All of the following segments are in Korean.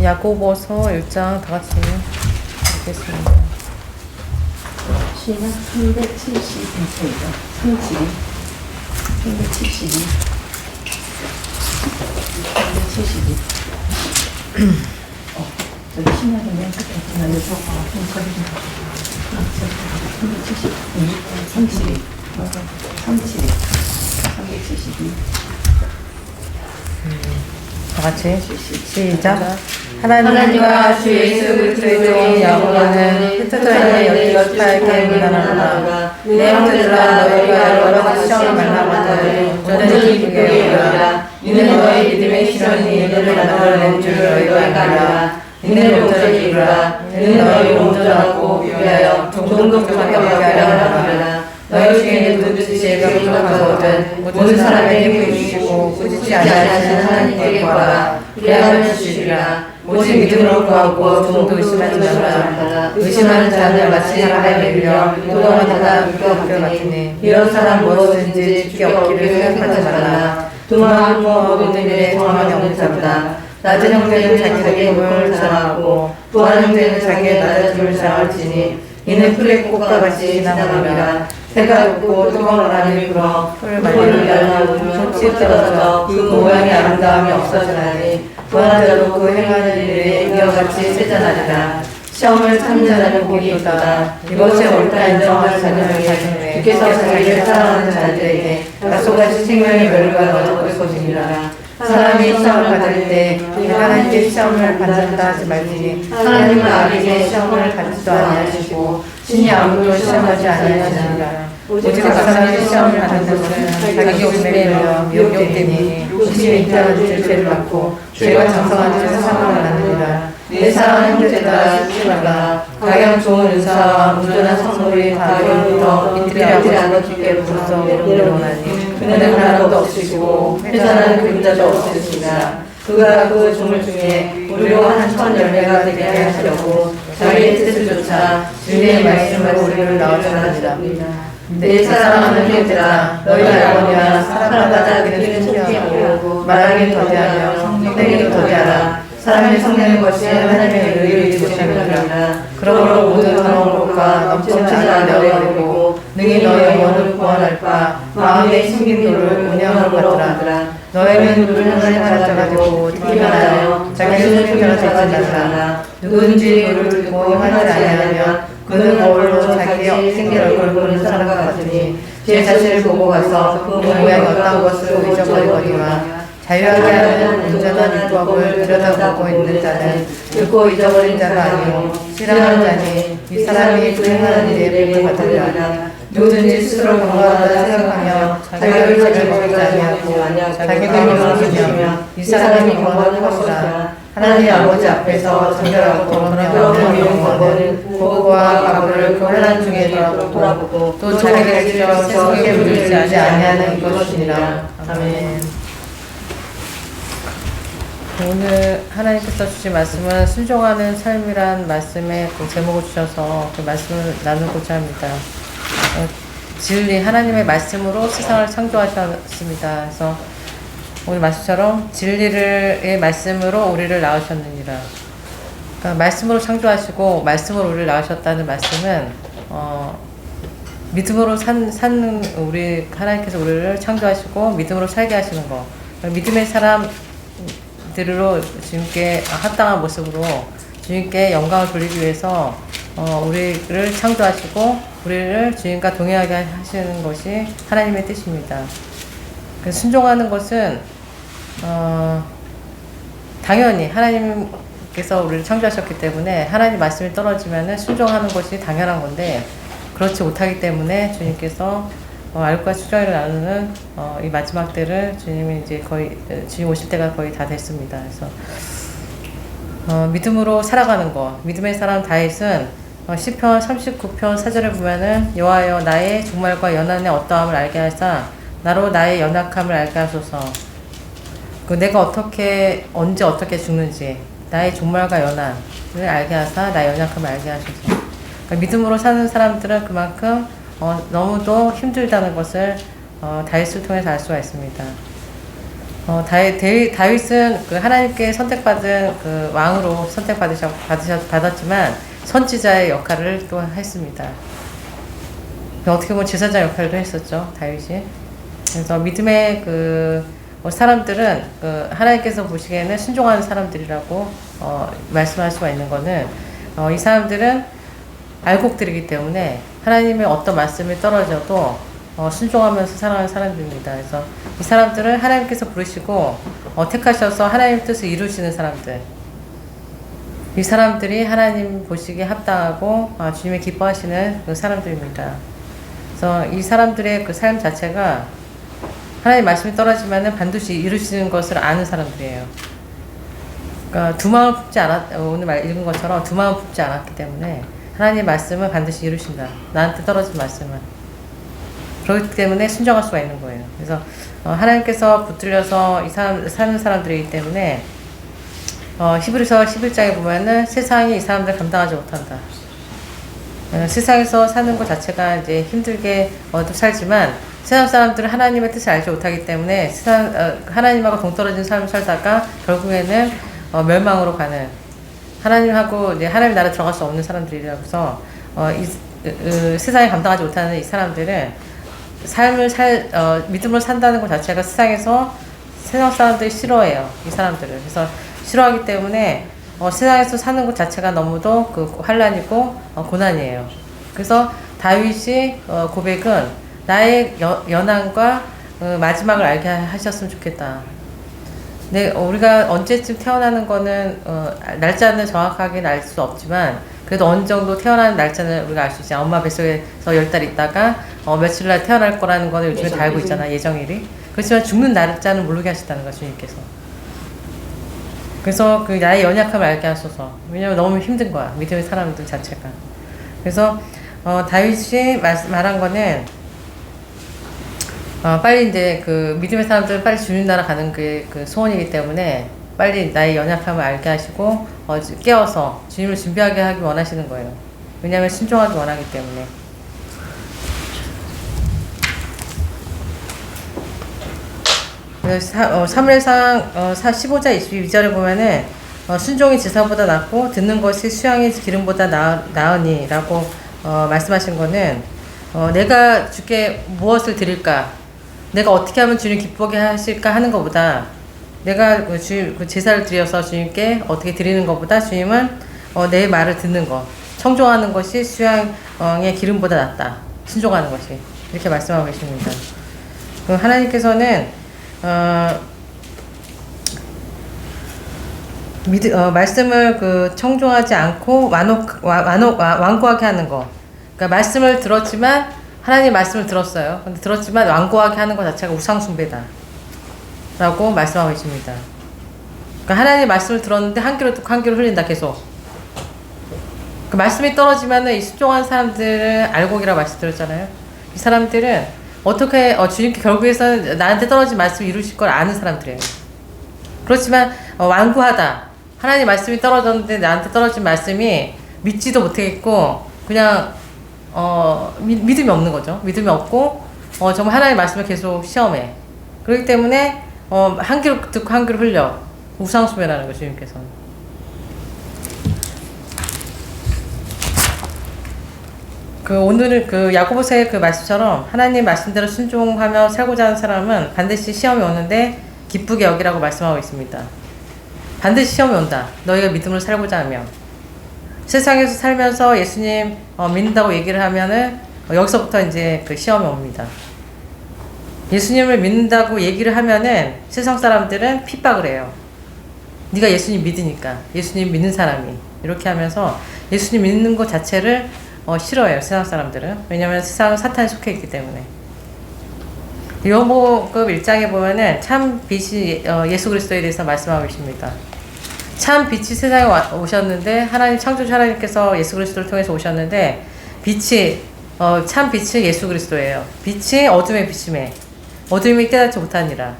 야고보서 1장 다 같이 읽겠습니다. 시작 372페이지 372 저기 신약의 맨 끝에 날려줘. 372 다 같이 시작. 하나님과 주 예수 그리스도의 야고보는 흩어져 있는 여기저기에 문안하노라. 내 형제들아 너희가 여러 가지 시험을 만나거든 온전히 기쁘게 여기라. 이는 너희 믿음의 실현이 너희를 만들어낸 줄 너희가 알라. 이는 온전히 이루라. 이는 너희 온전하고 위하여 종종독하게 하려 하라. 너희 중에는 누구든지 죄가 부족하거든 모든 사람에게 보이시고 꾸짖지 아니하시는 하나님께 구하라. 그리하면 주시리라. 오직 믿음으로 구하고 조금도 의심하지 말라. 의심하는 자는 마치 바람에 밀려 도망하다가 물결 같으니 이런 사람 무엇이든지 주께 없기를 생각하지 말라. 도망하고 모든 일에 도망이 없는 자보다 낮은 형제는 자기에게 힘을 자랑하고 부한 형제는 자기의 낮아짐을 자랑할지니 이는 풀의 꽃과 같이 지나가리라. 해가 높고 뜨거운 바람이 불어 풀을 말리며 손짓 떨어져 그 모양의 아름다움이 없어지나니 부한 자도 그 행하는 일에 이어같이 세잔하리라. 시험을 참는 자는 복이 있도다. 이것이 옳다 인정하는 자녀를 가지네 주께서 자기를 사랑하는 자들에게 약속하신 생명의 멸류가 얻을 것이니라. 사람이 시험을 받을 때 하나님께 시험을 받는다 하지 말지니 하나님은 아비에게 시험을 받지도 아니하시고 신이 아무도 시험하지 아니하시니라. 오직 사람이 시험을 받는 것은 자기 욕심에 밀려 미혹되니 욕심이 인자한 죄를 받고 죄가 장성한 세상을 만나느니라. 내 사랑하는 형제들아 슬프지 말라. 가장 좋은 은사와 온전한 선물이 다음부터 이틀이 안고 주께로서 내려오나니 그는 하나도 없으시고 회전하는 그림자도 없으시니라. 그가 그 종을 중에 우리로 한 천 열매가 되게 하시려고 자기의 뜻을 쫓아 주님의 말씀으로 우리를 낳으셨느니라. 내 사랑하는 형제들아 너희가 알거니와 사랑받아 그는 속히하고 말하기 더디하며 성내기도 더디하라. 사람이 성내는 것이 하나님의 의를 못함이니라. 그러므로 모든 더러운 것과 넘치는 자를 내어버리고 능히 너희 영혼을 구원할 바 마음의 신김도를 운영하는 것들아. 너희는 누를 하나님 가지고 듣기만 하여 자기 손을 편하지 말라. 누구든지 너를 듣고 하지 아니하면 그는 거울로 자기의 생긴 얼굴을 보는 사람과 같으니 제 자신을 보고 가서 그 모양이 어떤 것을 잊어버리거니와 자유하게 하는 온전한 율법을 들여다보고 있는 자는 듣고 잊어버린 자가 아니오 싫어하는 자니 이 사람이 불행하는 일에 본 같으리라. 누구든지 스스로 건강하다 생각하며 자기를 먹이지 아니하고 자기를 명령하며 이 사람이 건강한 것이라. 하나님 아버지 앞에서 정결하고 더러운 영혼은 고고와 과거를 그 환난 중에 돌아보고 또 자기를 지켜 세속에 물리지 아니하는 것이니라. 아멘. 오늘 하나님께서 주신 말씀은 순종하는 삶이란 말씀에 그 제목을 주셔서 그 말씀을 나누고자 합니다. 진리 하나님의 말씀으로 세상을 창조하셨습니다. 그래서 오늘 말씀처럼 진리의 말씀으로 우리를 낳으셨느니라. 그러니까 말씀으로 창조하시고 말씀으로 우리를 낳으셨다는 말씀은 믿음으로 산 우리 하나님께서 우리를 창조하시고 믿음으로 살게 하시는 거. 믿음의 사람들로 주님께 합당한 모습으로 주님께 영광을 돌리기 위해서 우리를 창조하시고 우리를 주님과 동행하게 하시는 것이 하나님의 뜻입니다. 순종하는 것은 당연히 하나님께서 우리를 창조하셨기 때문에 하나님 말씀이 떨어지면 순종하는 것이 당연한 건데 그렇지 못하기 때문에 주님께서 알과 수정을 나누는 이 마지막 때를 주님이 이제 거의 주님 오실 때가 거의 다 됐습니다. 그래서 믿음으로 살아가는 것. 믿음의 사람 다윗은 시편 39편 4절을 보면은 여호와여 나의 종말과 연한의 어떠함을 알게 하사 나로 나의 연약함을 알게 하소서. 내가 언제 어떻게 죽는지 나의 종말과 연한을 알게 하사 나의 연약함을 알게 하소서. 그러니까 믿음으로 사는 사람들은 그만큼 너무도 힘들다는 것을 다윗을 통해서 알 수가 있습니다. 다윗은 그 하나님께 선택받은 그 왕으로 받았지만 선지자의 역할을 또 했습니다. 어떻게 보면 제사장 역할도 했었죠, 다윗이. 그래서 믿음의 사람들은 하나님께서 보시기에는 순종하는 사람들이라고 말씀할 수가 있는 거는 이 사람들은 알곡들이기 때문에 하나님의 어떤 말씀이 떨어져도 순종하면서 살아가는 사람들입니다. 그래서 이 사람들은 하나님께서 부르시고 택하셔서 하나님의 뜻을 이루시는 사람들. 이 사람들이 하나님 보시기에 합당하고 주님의 기뻐하시는 그 사람들입니다. 그래서 이 사람들의 그 삶 자체가 하나님 말씀이 떨어지면은 반드시 이루시는 것을 아는 사람들이에요. 그러니까 두 마음을 품지 오늘 읽은 것처럼 두 마음을 품지 않았기 때문에 하나님의 말씀은 반드시 이루신다. 나한테 떨어진 말씀은. 그렇기 때문에 순종할 수가 있는 거예요. 그래서 하나님께서 붙들려서 사는 사람들이기 때문에 히브리서 11장에 보면은 세상이 이 사람들 감당하지 못한다. 세상에서 사는 것 자체가 이제 힘들게 살지만 세상 사람들은 하나님의 뜻을 알지 못하기 때문에 하나님하고 동떨어진 삶을 살다가 결국에는 멸망으로 가는 하나님하고 이제 하나님 나라 들어갈 수 없는 사람들이라고 해서 세상에 감당하지 못하는 이 사람들은 믿음으로 산다는 것 자체가 세상 사람들이 싫어해요. 이 사람들을. 그래서 싫어하기 때문에 세상에서 사는 것 자체가 너무도 환란이고 고난이에요. 그래서 다윗이 고백은 나의 연한과 마지막을 알게 하셨으면 좋겠다. 우리가 언제쯤 태어나는 거는 날짜는 정확하게 알 수 없지만 그래도 어느 정도 태어나는 날짜는 우리가 알 수 있잖아. 엄마 뱃속에서 10달 있다가 며칠 날 태어날 거라는 거는 요즘에 다 알고 있잖아. 예정일이. 그렇지만 죽는 날짜는 모르게 하셨다는 거야, 주님께서. 그래서 나의 연약함을 알게 하소서. 왜냐면 너무 힘든 거야, 믿음의 사람들 자체가. 그래서 다윗이 말한 거는 빨리 이제 믿음의 사람들은 빨리 주님 나라 가는 게 소원이기 때문에 빨리 나의 연약함을 알게 하시고 깨워서 주님을 준비하게 하기 원하시는 거예요. 왜냐하면 순종하기 원하기 때문에. 사무엘상 15장 22절에 보면은 순종이 제사보다 낫고 듣는 것이 수양이 기름보다 나으니 라고 말씀하신 거는 내가 주께 무엇을 드릴까, 내가 어떻게 하면 주님 기쁘게 하실까 하는 것보다 내가 제사를 드려서 주님께 어떻게 드리는 것보다 주님은 내 말을 듣는 것, 청종하는 것이 수양의 기름보다 낫다. 순종하는 것이. 이렇게 말씀하고 계십니다. 하나님께서는 말씀을 청종하지 않고 완고하게 하는 거. 그러니까 말씀을 들었지만 하나님 말씀을 들었어요. 근데 들었지만 완고하게 하는 것 자체가 우상숭배다. 라고 말씀하고 계십니다. 그러니까 하나님 말씀을 들었는데 한 귀로 듣고 한 귀로 흘린다, 계속. 그 말씀이 떨어지면은 이 순종한 사람들은 알곡이라고 말씀드렸잖아요. 이 사람들은 어떻게 주님께 결국에서는 나한테 떨어진 말씀을 이루실 걸 아는 사람들이에요. 그렇지만 완고하다. 하나님 말씀이 떨어졌는데 나한테 떨어진 말씀이 믿지도 못하겠고 그냥 믿음이 없는 거죠. 믿음이 없고 정말 하나님의 말씀을 계속 시험해. 그렇기 때문에 한 귀로 듣고 한 귀로 흘려. 우상숭배라는 거죠, 주님께서는. 오늘은 야고보서의 말씀처럼 하나님 말씀대로 순종하며 살고자 하는 사람은 반드시 시험이 오는데 기쁘게 여기라고 말씀하고 있습니다. 반드시 시험이 온다. 너희가 믿음으로 살고자 하면. 세상에서 살면서 예수님 믿는다고 얘기를 하면은 여기서부터 이제 시험이 옵니다. 예수님을 믿는다고 얘기를 하면은 세상 사람들은 핍박을 해요. 네가 예수님 믿으니까. 예수님 믿는 사람이. 이렇게 하면서 예수님 믿는 것 자체를 싫어해요, 세상 사람들은. 왜냐면 세상은 사탄에 속해 있기 때문에. 요한복음 1장에 보면은 참 빛이 예수 그리스도에 대해서 말씀하고 계십니다. 참 빛이 세상에 오셨는데 하나님 창조주 하나님께서 예수 그리스도를 통해서 오셨는데 참 빛이 예수 그리스도예요. 빛이 어둠에 비침해. 어둠이 깨닫지 못하니라.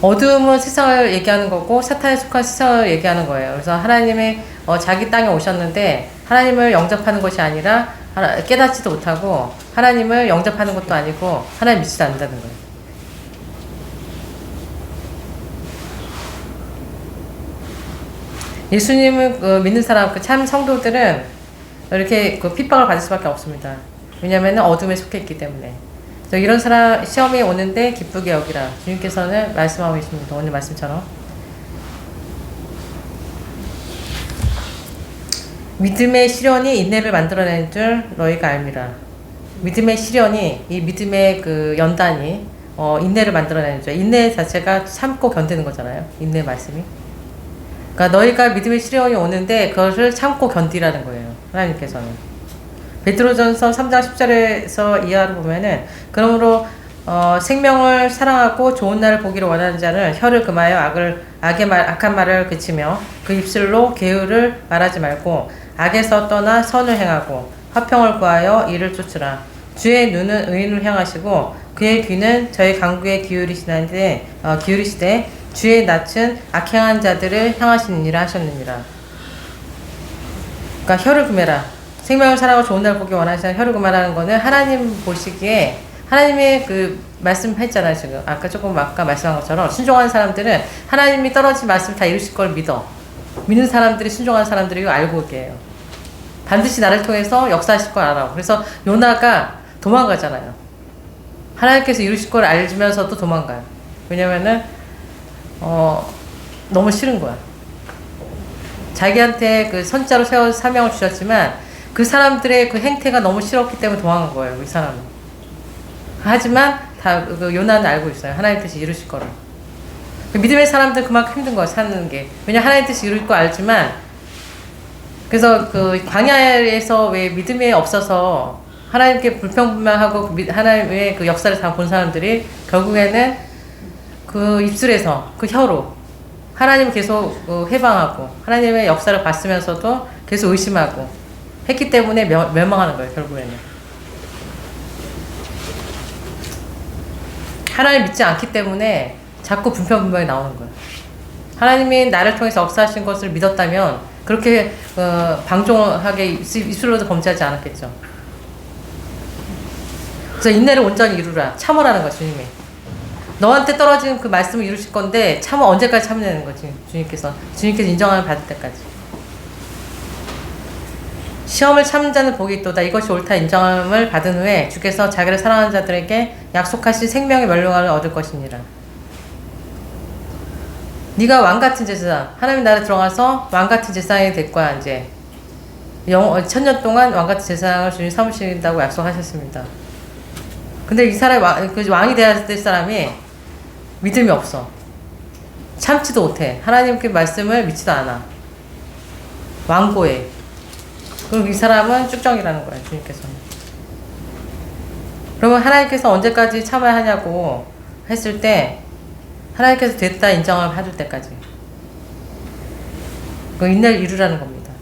어둠은 세상을 얘기하는 거고 사탄에 속한 세상을 얘기하는 거예요. 그래서 하나님의 자기 땅에 오셨는데 하나님을 영접하는 것이 아니라 깨닫지도 못하고 하나님을 영접하는 것도 아니고 하나님 믿지도 않는다는 거예요. 예수님을 믿는 사람, 참 성도들은 이렇게 핍박을 받을 수밖에 없습니다. 왜냐하면 어둠에 속해 있기 때문에. 그래서 이런 사람 시험이 오는데 기쁘게 여기라. 주님께서는 말씀하고 계십니다. 오늘 말씀처럼. 믿음의 시련이 인내를 만들어내는 줄 너희가 알미라. 믿음의 시련이, 이 믿음의 그 연단이 인내를 만들어내는 줄. 인내 자체가 참고 견디는 거잖아요. 인내 말씀이. 그러니까 너희가 믿음의 시련이 오는데 그것을 참고 견디라는 거예요. 하나님께서는. 베드로전서 3장 10절에서 이하로 보면은 그러므로 생명을 사랑하고 좋은 날을 보기를 원하는 자는 혀를 금하여 악한 말을 그치며 그 입술로 게으를 말하지 말고 악에서 떠나 선을 행하고 화평을 구하여 이를 쫓으라. 주의 눈은 의인을 향하시고 그의 귀는 저희 간구에 기울이시되 주의 낯은 악행한 자들을 향하시느니라 하셨느니라. 그러니까 혀를 금해라. 생명을 사랑하고 좋은 날 보기 원하시는 혀를 금하라는 거는 하나님 보시기에 하나님의 그 말씀했잖아요. 지금 아까 말씀한 것처럼 순종한 사람들은 하나님이 떨어진 말씀 다 이루실 걸 믿는 사람들이 순종한 사람들이 알고 계세요. 반드시 나를 통해서 역사하실 걸 알아. 그래서 요나가 도망가잖아요. 하나님께서 이루실 걸 알면서도 도망가요. 왜냐면은 너무 싫은 거야. 자기한테 그 선자로 세워 사명을 주셨지만 그 사람들의 그 행태가 너무 싫었기 때문에 도망간 거예요. 이 사람은. 하지만 그 요나는 알고 있어요. 하나님 뜻이 이루실 거를. 믿음의 사람들 그만큼 힘든 거야, 사는 게. 왜냐 하나님 뜻이 이룰 거 알지만, 그래서 그 광야에서 왜 믿음이 없어서 하나님께 불평불만하고 하나님의 그 역사를 다 본 사람들이 결국에는 그 입술에서 그 혀로 하나님을 계속 해방하고 하나님의 역사를 봤으면서도 계속 의심하고 했기 때문에 멸망하는 거예요. 결국에는 하나님 믿지 않기 때문에 자꾸 불평불만이 나오는 거예요. 하나님이 나를 통해서 역사하신 것을 믿었다면 그렇게 방종하게 입술로도 범죄하지 않았겠죠. 그래서 인내를 온전히 이루라. 참으라는 거야, 주님이. 너한테 떨어진 그 말씀을 이루실 건데 언제까지 참으려는 거지, 주님께서 인정함을 받을 때까지. 시험을 참는 자는 복이 있도다. 이것이 옳다 인정함을 받은 후에 주께서 자기를 사랑하는 자들에게 약속하신 생명의 멸류관을 얻을 것이니라. 네가 왕같은 제사장, 하나님 나라에 들어가서 왕같은 제사장이 될 거야. 이제 1000년 동안 왕같은 제사장을 주님 삼으신다고 약속하셨습니다. 근데 이 사람이 그 왕이 되어야 될 사람이 믿음이 없어. 참지도 못해. 하나님께 말씀을 믿지도 않아. 완고해. 그럼 이 사람은 쭉정이라는 거예요, 주님께서는. 그러면 하나님께서 언제까지 참아야 하냐고 했을 때, 하나님께서 됐다 인정을 받을 때까지. 그 인내를 이루라는 겁니다.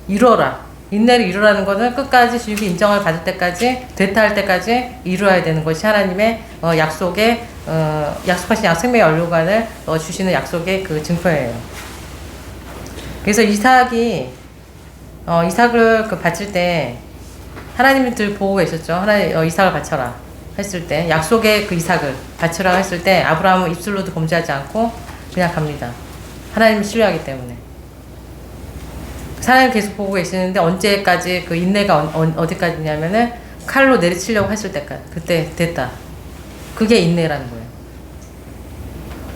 이루어라. 인내를 이루라는 거는 끝까지 주님께 인정을 받을 때까지, 됐다 할 때까지 이루어야 되는 것이 하나님의 약속하신 생명의 연료관을 주시는 약속의 그 증표예요. 그래서 이삭을 바칠 때 하나님이 늘 보고 계셨죠. 이삭을 바쳐라 했을 때, 약속의 그 이삭을 바치라고 했을 때 아브라함은 입술로도 범죄하지 않고 그냥 갑니다. 하나님을 신뢰하기 때문에. 하나님 계속 보고 계시는데 언제까지 그 인내가 어디까지냐면은 칼로 내리치려고 했을 때까지. 그때 됐다. 그게 인내라는 거예요.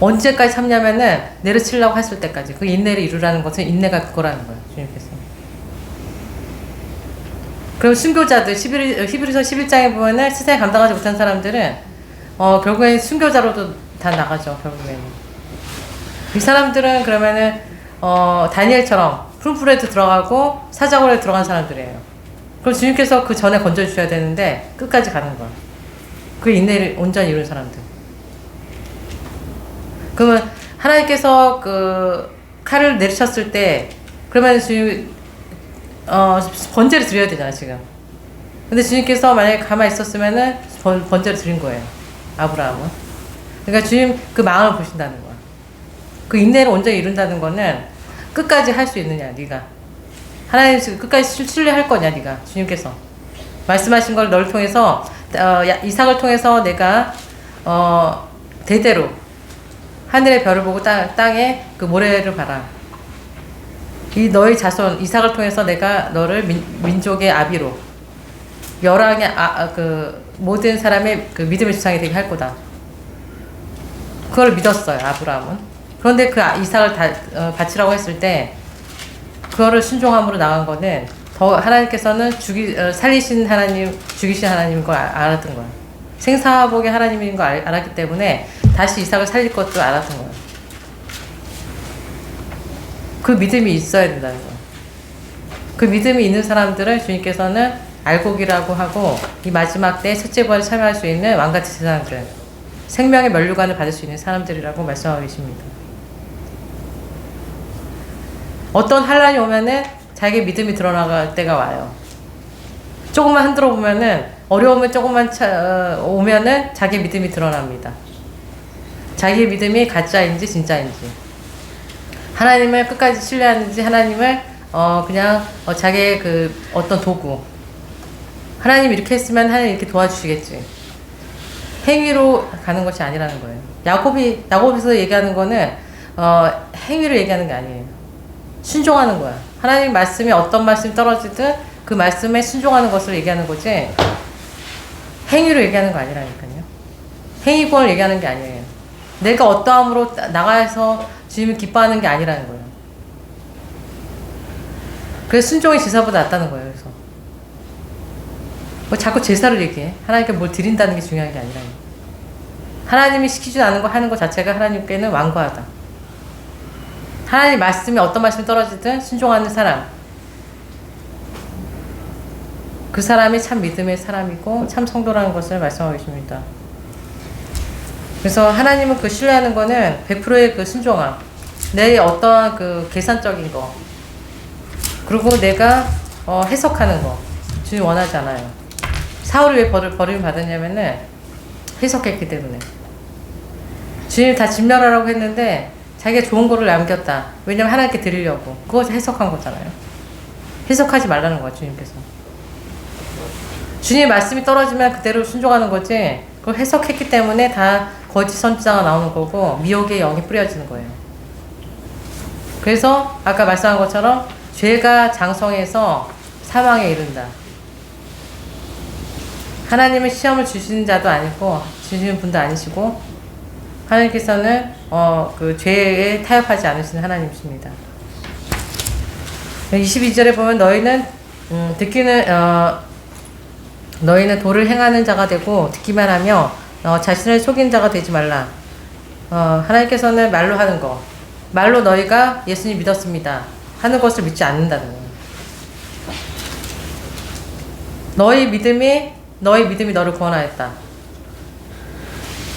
언제까지 참냐면은 내리치려고 했을 때까지. 그 인내를 이루라는 것은 인내가 그거라는 거예요, 주님께서. 그럼 순교자들, 히브리서 11장에 보면은 세상에 감당하지 못한 사람들은 결국엔 순교자로도 다 나가죠. 결국에는 이 사람들은 그러면은 다니엘처럼 푸른불에도 들어가고 사자굴에 들어간 사람들이에요. 그럼 주님께서 그 전에 건져주셔야 되는데 끝까지 가는 거야. 그 인내를 온전히 이룬 사람들. 그러면 하나님께서 그 칼을 내리쳤을 때 그러면 주님 번제를 드려야 되잖아, 지금. 근데 주님께서 만약에 가만히 있었으면은 번제를 드린 거예요, 아브라함은. 그러니까 주님 그 마음을 보신다는 거야. 그 인내를 온전히 이룬다는 거는 끝까지 할 수 있느냐, 네가. 하나님 끝까지 신뢰할 거냐, 네가. 주님께서 말씀하신 걸 너를 통해서 이삭을 통해서 내가 대대로 하늘의 별을 보고 땅에 그 모래를 봐라. 이 너희 자손 이삭을 통해서 내가 너를 민족의 아비로 열왕의 그 모든 사람의 그 믿음의 주상이 되게 할 거다. 그걸 믿었어요, 아브라함은. 그런데 그 이삭을 바치라고 했을 때 그거를 순종함으로 나간 거는 더 하나님께서는 살리신 하나님, 죽이신 하나님인 걸 알았던 거예요. 생사복의 하나님인 걸 알았기 때문에 다시 이삭을 살릴 것도 알았던 거예요. 그 믿음이 있어야 된다는 거예요. 그 믿음이 있는 사람들을 주님께서는 알곡이라고 하고 이 마지막 때 첫째 부활에 참여할 수 있는 왕같은 세상들, 생명의 면류관을 받을 수 있는 사람들이라고 말씀하고 계십니다. 어떤 환란이 오면은 자기 믿음이 드러나갈 때가 와요. 조금만 흔들어 보면은 어려움을 조금만 오면은 자기 믿음이 드러납니다. 자기 믿음이 가짜인지 진짜인지, 하나님을 끝까지 신뢰하는지, 하나님을 그냥 자기의 그 어떤 도구, 하나님 이렇게 했으면 하나님 이렇게 도와주시겠지, 행위로 가는 것이 아니라는 거예요. 야곱에서 얘기하는 거는 행위로 얘기하는 게 아니에요. 순종하는 거야. 하나님 말씀이 어떤 말씀이 떨어지든 그 말씀에 순종하는 것을 얘기하는 거지, 행위로 얘기하는 거 아니라니까요. 행위권을 얘기하는 게 아니에요. 내가 어떠함으로 나가서 주님을 기뻐하는 게 아니라는 거예요. 그래서 순종이 제사보다 낫다는 거예요. 그래서 뭐 자꾸 제사를 얘기해. 하나님께 뭘 드린다는 게 중요한 게 아니라, 하나님이 시키지 않은 거 하는 것 자체가 하나님께는 완고하다. 하나님 말씀이 어떤 말씀이 떨어지든 순종하는 사람, 그 사람이 참 믿음의 사람이고 참 성도라는 것을 말씀하고 계십니다. 그래서 하나님은 그 신뢰하는 거는 100%의 그 순종함, 내 어떤 그 계산적인 거, 그리고 내가 해석하는 거 주님 원하지 않아요. 사울이 왜 버림을 받았냐면은 해석했기 때문에. 주님 다 진멸하라고 했는데 자기가 좋은 거를 남겼다. 왜냐면 하나님께 드리려고. 그것을 해석한 거잖아요. 해석하지 말라는 거야, 주님께서. 주님 말씀이 떨어지면 그대로 순종하는 거지, 그걸 해석했기 때문에 다 거짓 선지자가 나오는 거고 미혹의 영이 뿌려지는 거예요. 그래서 아까 말씀한 것처럼 죄가 장성해서 사망에 이른다. 하나님은 시험을 주시는 자도 아니고 주시는 분도 아니시고, 하나님께서는 그 죄에 타협하지 않으시는 하나님이십니다. 22절에 보면 너희는 도를 행하는 자가 되고 듣기만 하며 자신을 속인 자가 되지 말라. 하나님께서는 말로 하는 거, 말로 너희가 예수님 믿었습니다 하는 것을 믿지 않는다는 거예요. 너희 믿음이 너를 구원하였다.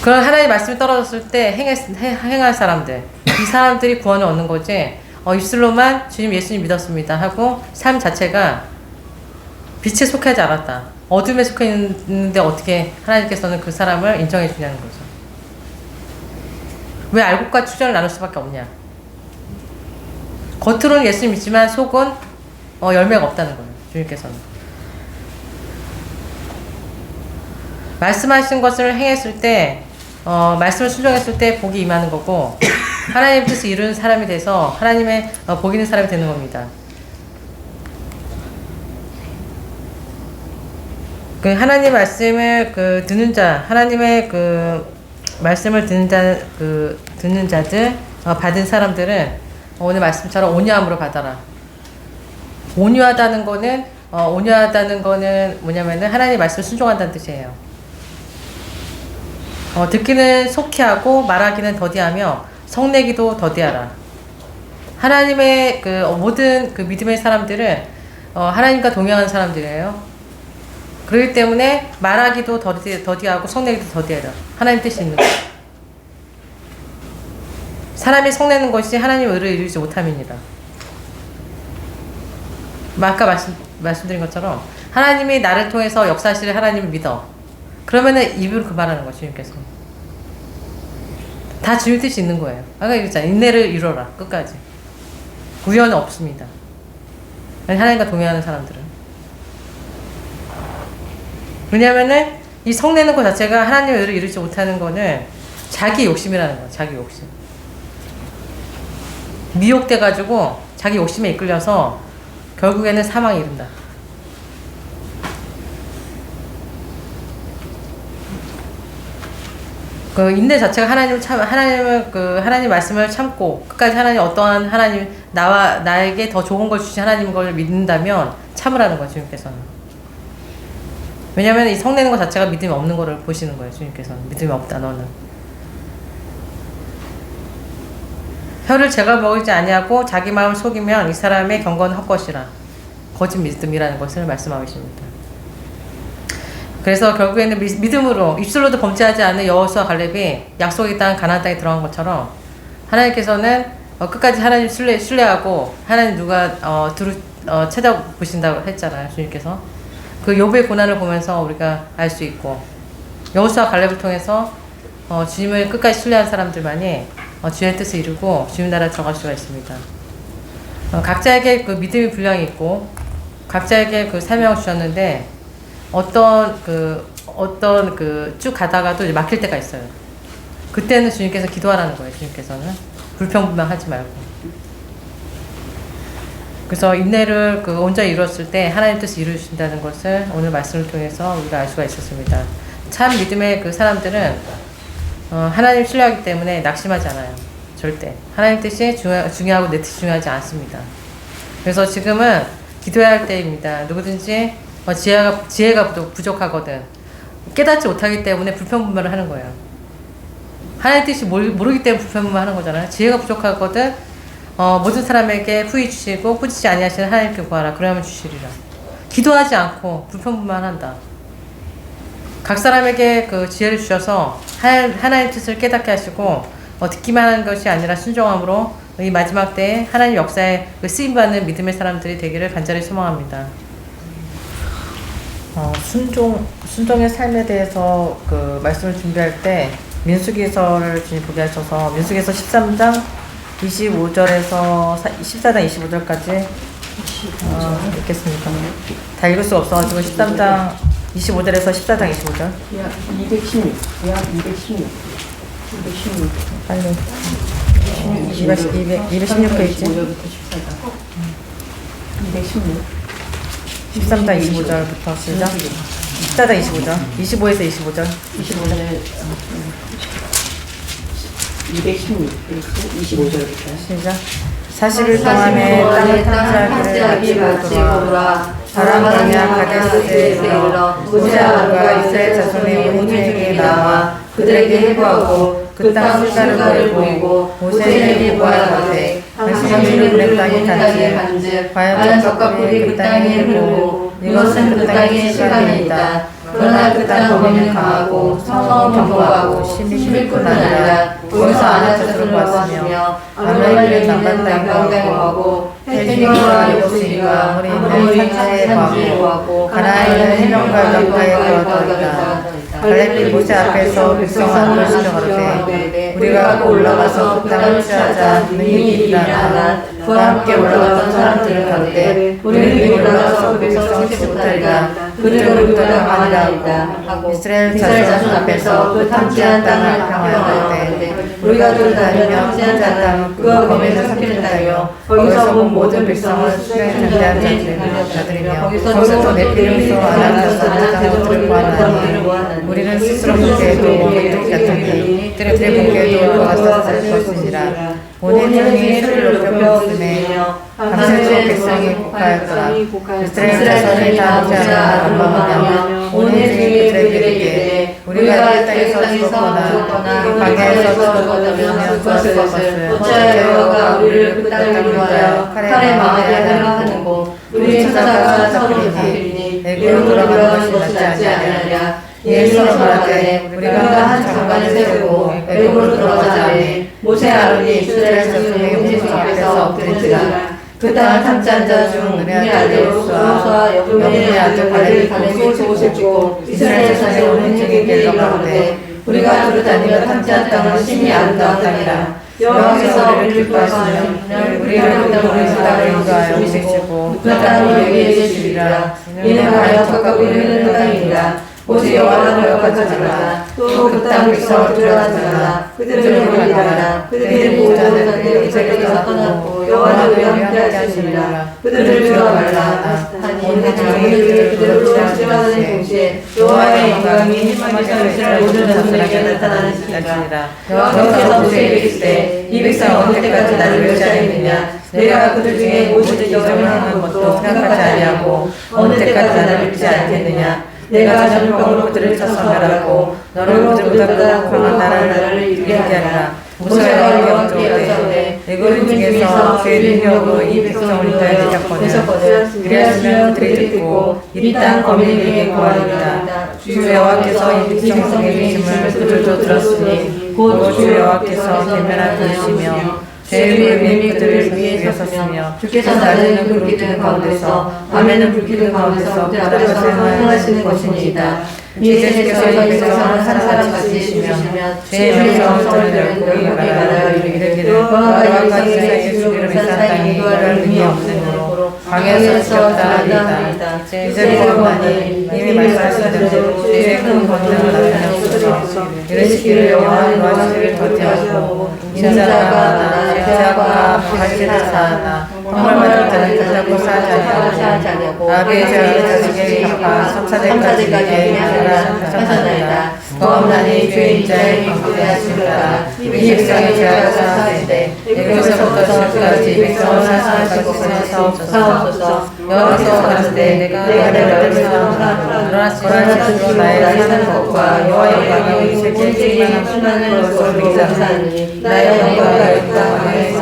그런 하나님의 말씀이 떨어졌을 때 행할 사람들, 이 사람들이 구원을 얻는 거지, 입술로만 주님 예수님 믿었습니다 하고 삶 자체가 빛에 속하지 않았다, 어둠에 속해 있는데 어떻게 하나님께서는 그 사람을 인정해 주냐는 거죠. 왜 알곡과 추전을 나눌 수밖에 없냐. 겉으로는 예수님 믿지만 속은 열매가 없다는 거예요, 주님께서는. 말씀하신 것을 행했을 때, 말씀을 순종했을 때 복이 임하는 거고, 하나님의 뜻을 이루는 사람이 돼서 하나님의 복 있는 사람이 되는 겁니다. 그 하나님 말씀을 듣는 자, 하나님의 말씀을 듣는 자들, 받은 사람들은 오늘 말씀처럼 온유함으로 받아라. 온유하다는 거는 뭐냐면은 하나님의 말씀을 순종한다는 뜻이에요. 듣기는 속히 하고 말하기는 더디하며 성내기도 더디하라. 하나님의 모든 믿음의 사람들은 하나님과 동행하는 사람들이에요. 그렇기 때문에 말하기도 더디하고 성내기도 더디하라. 하나님 뜻이 있는 거예요. 사람이 성내는 것이 하나님의 의를 이루지 못함입니다. 아까 말씀드린 것처럼 하나님이 나를 통해서 역사하시는 하나님을 믿어. 그러면은 입으로 그 말하는 거죠, 주님께서. 다 주님 뜻이 있는 거예요. 아까 얘기했잖아요. 인내를 이뤄라, 끝까지. 우연은 없습니다. 하나님과 동행하는 사람들은. 왜냐면은 이 성내는 것 자체가 하나님의 의를 이루지 못하는 거는 자기 욕심이라는 거예요. 자기 욕심. 미혹돼가지고 자기 욕심에 이끌려서 결국에는 사망에 이른다. 그 인내 자체가 하나님 말씀을 참고 끝까지 하나님 어떠한 하나님 나에게 더 좋은 걸 주신 하나님 걸 믿는다면 참으라는 거예요, 주님께서는. 왜냐하면 이 성내는 것 자체가 믿음이 없는 거를 보시는 거예요, 주님께서는. 믿음이 없다, 너는. 혀를 제가 먹이지 아니하고 자기 마음을 속이면 이 사람의 경건은 헛것이라. 거짓 믿음이라는 것을 말씀하고 있습니다. 그래서 결국에는 믿음으로 입술로도 범죄하지 않은 여호수아 갈렙이 약속의 땅 가나안 땅에 들어간 것처럼 하나님께서는 끝까지 하나님 신뢰하고 하나님 누가 찾아보신다고 했잖아요, 주님께서. 그 욥의 고난을 보면서 우리가 알 수 있고 여호수아 갈렙을 통해서 주님을 끝까지 신뢰한 사람들만이 주님의 뜻을 이루고 주님 나라에 들어갈 수가 있습니다. 각자에게 그 믿음의 분량이 있고 각자에게 그 사명을 주셨는데 쭉 가다가도 이제 막힐 때가 있어요. 그때는 주님께서 기도하라는 거예요, 주님께서는. 불평불만하지 말고. 그래서 인내를 온전히 이루었을 때 하나님 뜻을 이루신다는 것을 오늘 말씀을 통해서 우리가 알 수가 있었습니다. 참 믿음의 그 사람들은 하나님 신뢰하기 때문에 낙심하지 않아요. 절대. 하나님 뜻이 중요하고 내 뜻이 중요하지 않습니다. 그래서 지금은 기도해야 할 때입니다. 누구든지 지혜가 부족하거든. 깨닫지 못하기 때문에 불평불만을 하는 거예요. 하나님 뜻이 모르기 때문에 불평불만하는 거잖아요. 지혜가 부족하거든. 모든 사람에게 후히 주시고 꾸짖지 아니하시는 하나님께 구하라. 그러면 주시리라. 기도하지 않고 불평불만한다. 각 사람에게 그 지혜를 주셔서 하나님 뜻을 깨닫게 하시고 듣기만 하는 것이 아니라 순종함으로 이 마지막 때에 하나님 역사에 쓰임받는 믿음의 사람들이 되기를 간절히 소망합니다. 순종의 삶에 대해서 그 말씀을 준비할 때 민수기서를 주님 보게 하셔서 민수기서 13장 25절에서 14장 25절까지 읽겠습니다. 다 읽을 수가 없어가지고 13장 25절에서 14장 25절. 216. 216. 빨리. 216페이지. 216. 13장 25절부터 시작. 14장 25절. 25에서 25절. 25절. 216. 25절부터 시작. 40일 동안에 땅을 탐지하기를 마치고라. 바람 방향 가데스에 이르러 모세아가 이스라엘 자손의 온 중에게 나와 그들에게 해부하고 그 땅 술가를 보이고 모세에게 보아가되 당신이 그의 땅이 간즉 과연 적과 꿀이 그 땅에 흐르고 이것은 그 땅의 시간이다. 그러나 그 땅 범위는 강하고 성은 견고하고 심히 뿐 아니라 거기서 아나토스를 보았으며 아모리를 남반 땅에 보았고 헤티니와 여부스니와 아모리 산지에 보았고 가나안의 해변과 강가에 보았더이다. 갈렙이 모세 앞에서 백성을 시켜 가로되 우리가 올라가서 그 땅을 취하자 능히 일이라나 그와 함께 올라갔던 사람들은 가로되 우리는 올라가서 그 백성을 치지 못하리라. 그들은 우리보다 강하리라 하고 이스라엘 자손 앞에서 그 탐지한 땅을 평하였되 우리가 돌아다니며 탐지한 땅은 그와 범위를 삼키는 땅이요 거기서 본 모든 백성을 수행에 전대한 자들이며 거기서 네피림에서 아나토스를 들고 보았나니 우리는 스스로 보기에도 맹독 같으니 그들의 보기에도 올라갔었을 것이니라. 오늘 중에 술을 높여 부으며 밤새도록 백성이 곡하였더라. 이스라엘 자손이 다 모세하나 원망하며 오늘 중에 그들에게 이르되 우리가 이 땅에서 죽었거나 이 광야에서 죽었거나 그것을 어찌하여 여호와가 우리를 그 땅을 위하여 칼에 망하게 하려 하는고 우리 찾아가 서로 다투리니 애굽으로 돌아가는 것이 낫지 아니하랴. 예수로 말하되 우리가 한 장관을 세우고 애굽으로 돌아가자매 모세 아론이 이스라엘 자손의 용제소 앞에서 엎드린지라. 그 땅을 탐지한 자 중 눈의 아들 여호수아 여분의 아들 갈렙이 그곳을 찍고 이스라엘 자손의 온 행적에게 이르가로되 우리가 두루다니며 탐지한 땅은 심히 아름다운 땅이라. 여호와께서 우리를 기뻐하시면 우리를 그 땅을 인도하여 우리시고 그 땅을 우리에게 주리라. 이는 하여 적과 꿀이 흐르는 땅이니라. 오직 여호와를 거역하지 말라. 또 그 땅 백성을 두려워하지 말라. 그들을 멀리하라. 그들의 보호자는 이스라엘에서 떠났고 여호와를 우리와 함께 하시니라. 그들을 두려워 말라. 하니 그들을 그들로 싫어하는 동시에 여호와의 영광이 힘하게 이스라엘 모든 자손에게 나타나시니라. 여호와께서 모세에게 이르시되 이 백성 언제까지 나를 멸시하겠느냐. 내가 그들 중에 모든 기적을 행한 것도 생각하지 아니하고 어느 때까지 나를 믿지 않겠느냐. 내가 전염병으로 그들을 쳐서 멸하고 너를 그들보다 강한 나라를 이루게 하리라. 모세가 여호와께 여짜오되 애굽 중에서 그 능력으로 이 백성을 인도하여 내셨거든. 그리하시면 그들이 듣고 이 땅 거민에게 구하리이다. 주 여호와께서 이 백성에게 계심을 그들도 들었으니 곧 주 여호와께서 대면한 분이시며 죄의 뱀이 그들을 위해 섰으며 주께서 낮에는 불 기둥 가운데서 밤에는 불 기둥 가운데서 그들 앞에서 행하시는 것이니이다. 이제께서 이 백성을 사람 같이 지시며 죄의 명령을 전하려고 고기 말하여 이르기를 너가 이스라엘의 주기를 비싼 땅이 이거할 의미 없으므로 광야에서 지켰다 하리이다. 이제 보아하니 이미 말씀하신 대로 죄의 큰 권능을 나타내옵소서. 이르시기를 여호와는 너희를 덧대하시고 인자가 죄악과 가시를 사하나 정말만 자는 자고 사하지 아니하고 아비의 죄악을 자식에게 갚아 3사대까지 하나이다. 거함나니 죄인 자의 방패 하시니라. 이 백성의 죄악을 사하시되 애굽에서부터 지금까지 이 백성을 사하시고 사옵소서. 여호와께서 가라사대 내가 너를 사랑하노라. 그러나 나의 사는 것과 여호와의 영광이 세계에 충만한 것으로 믿사하니 나의 영광과 이 땅에서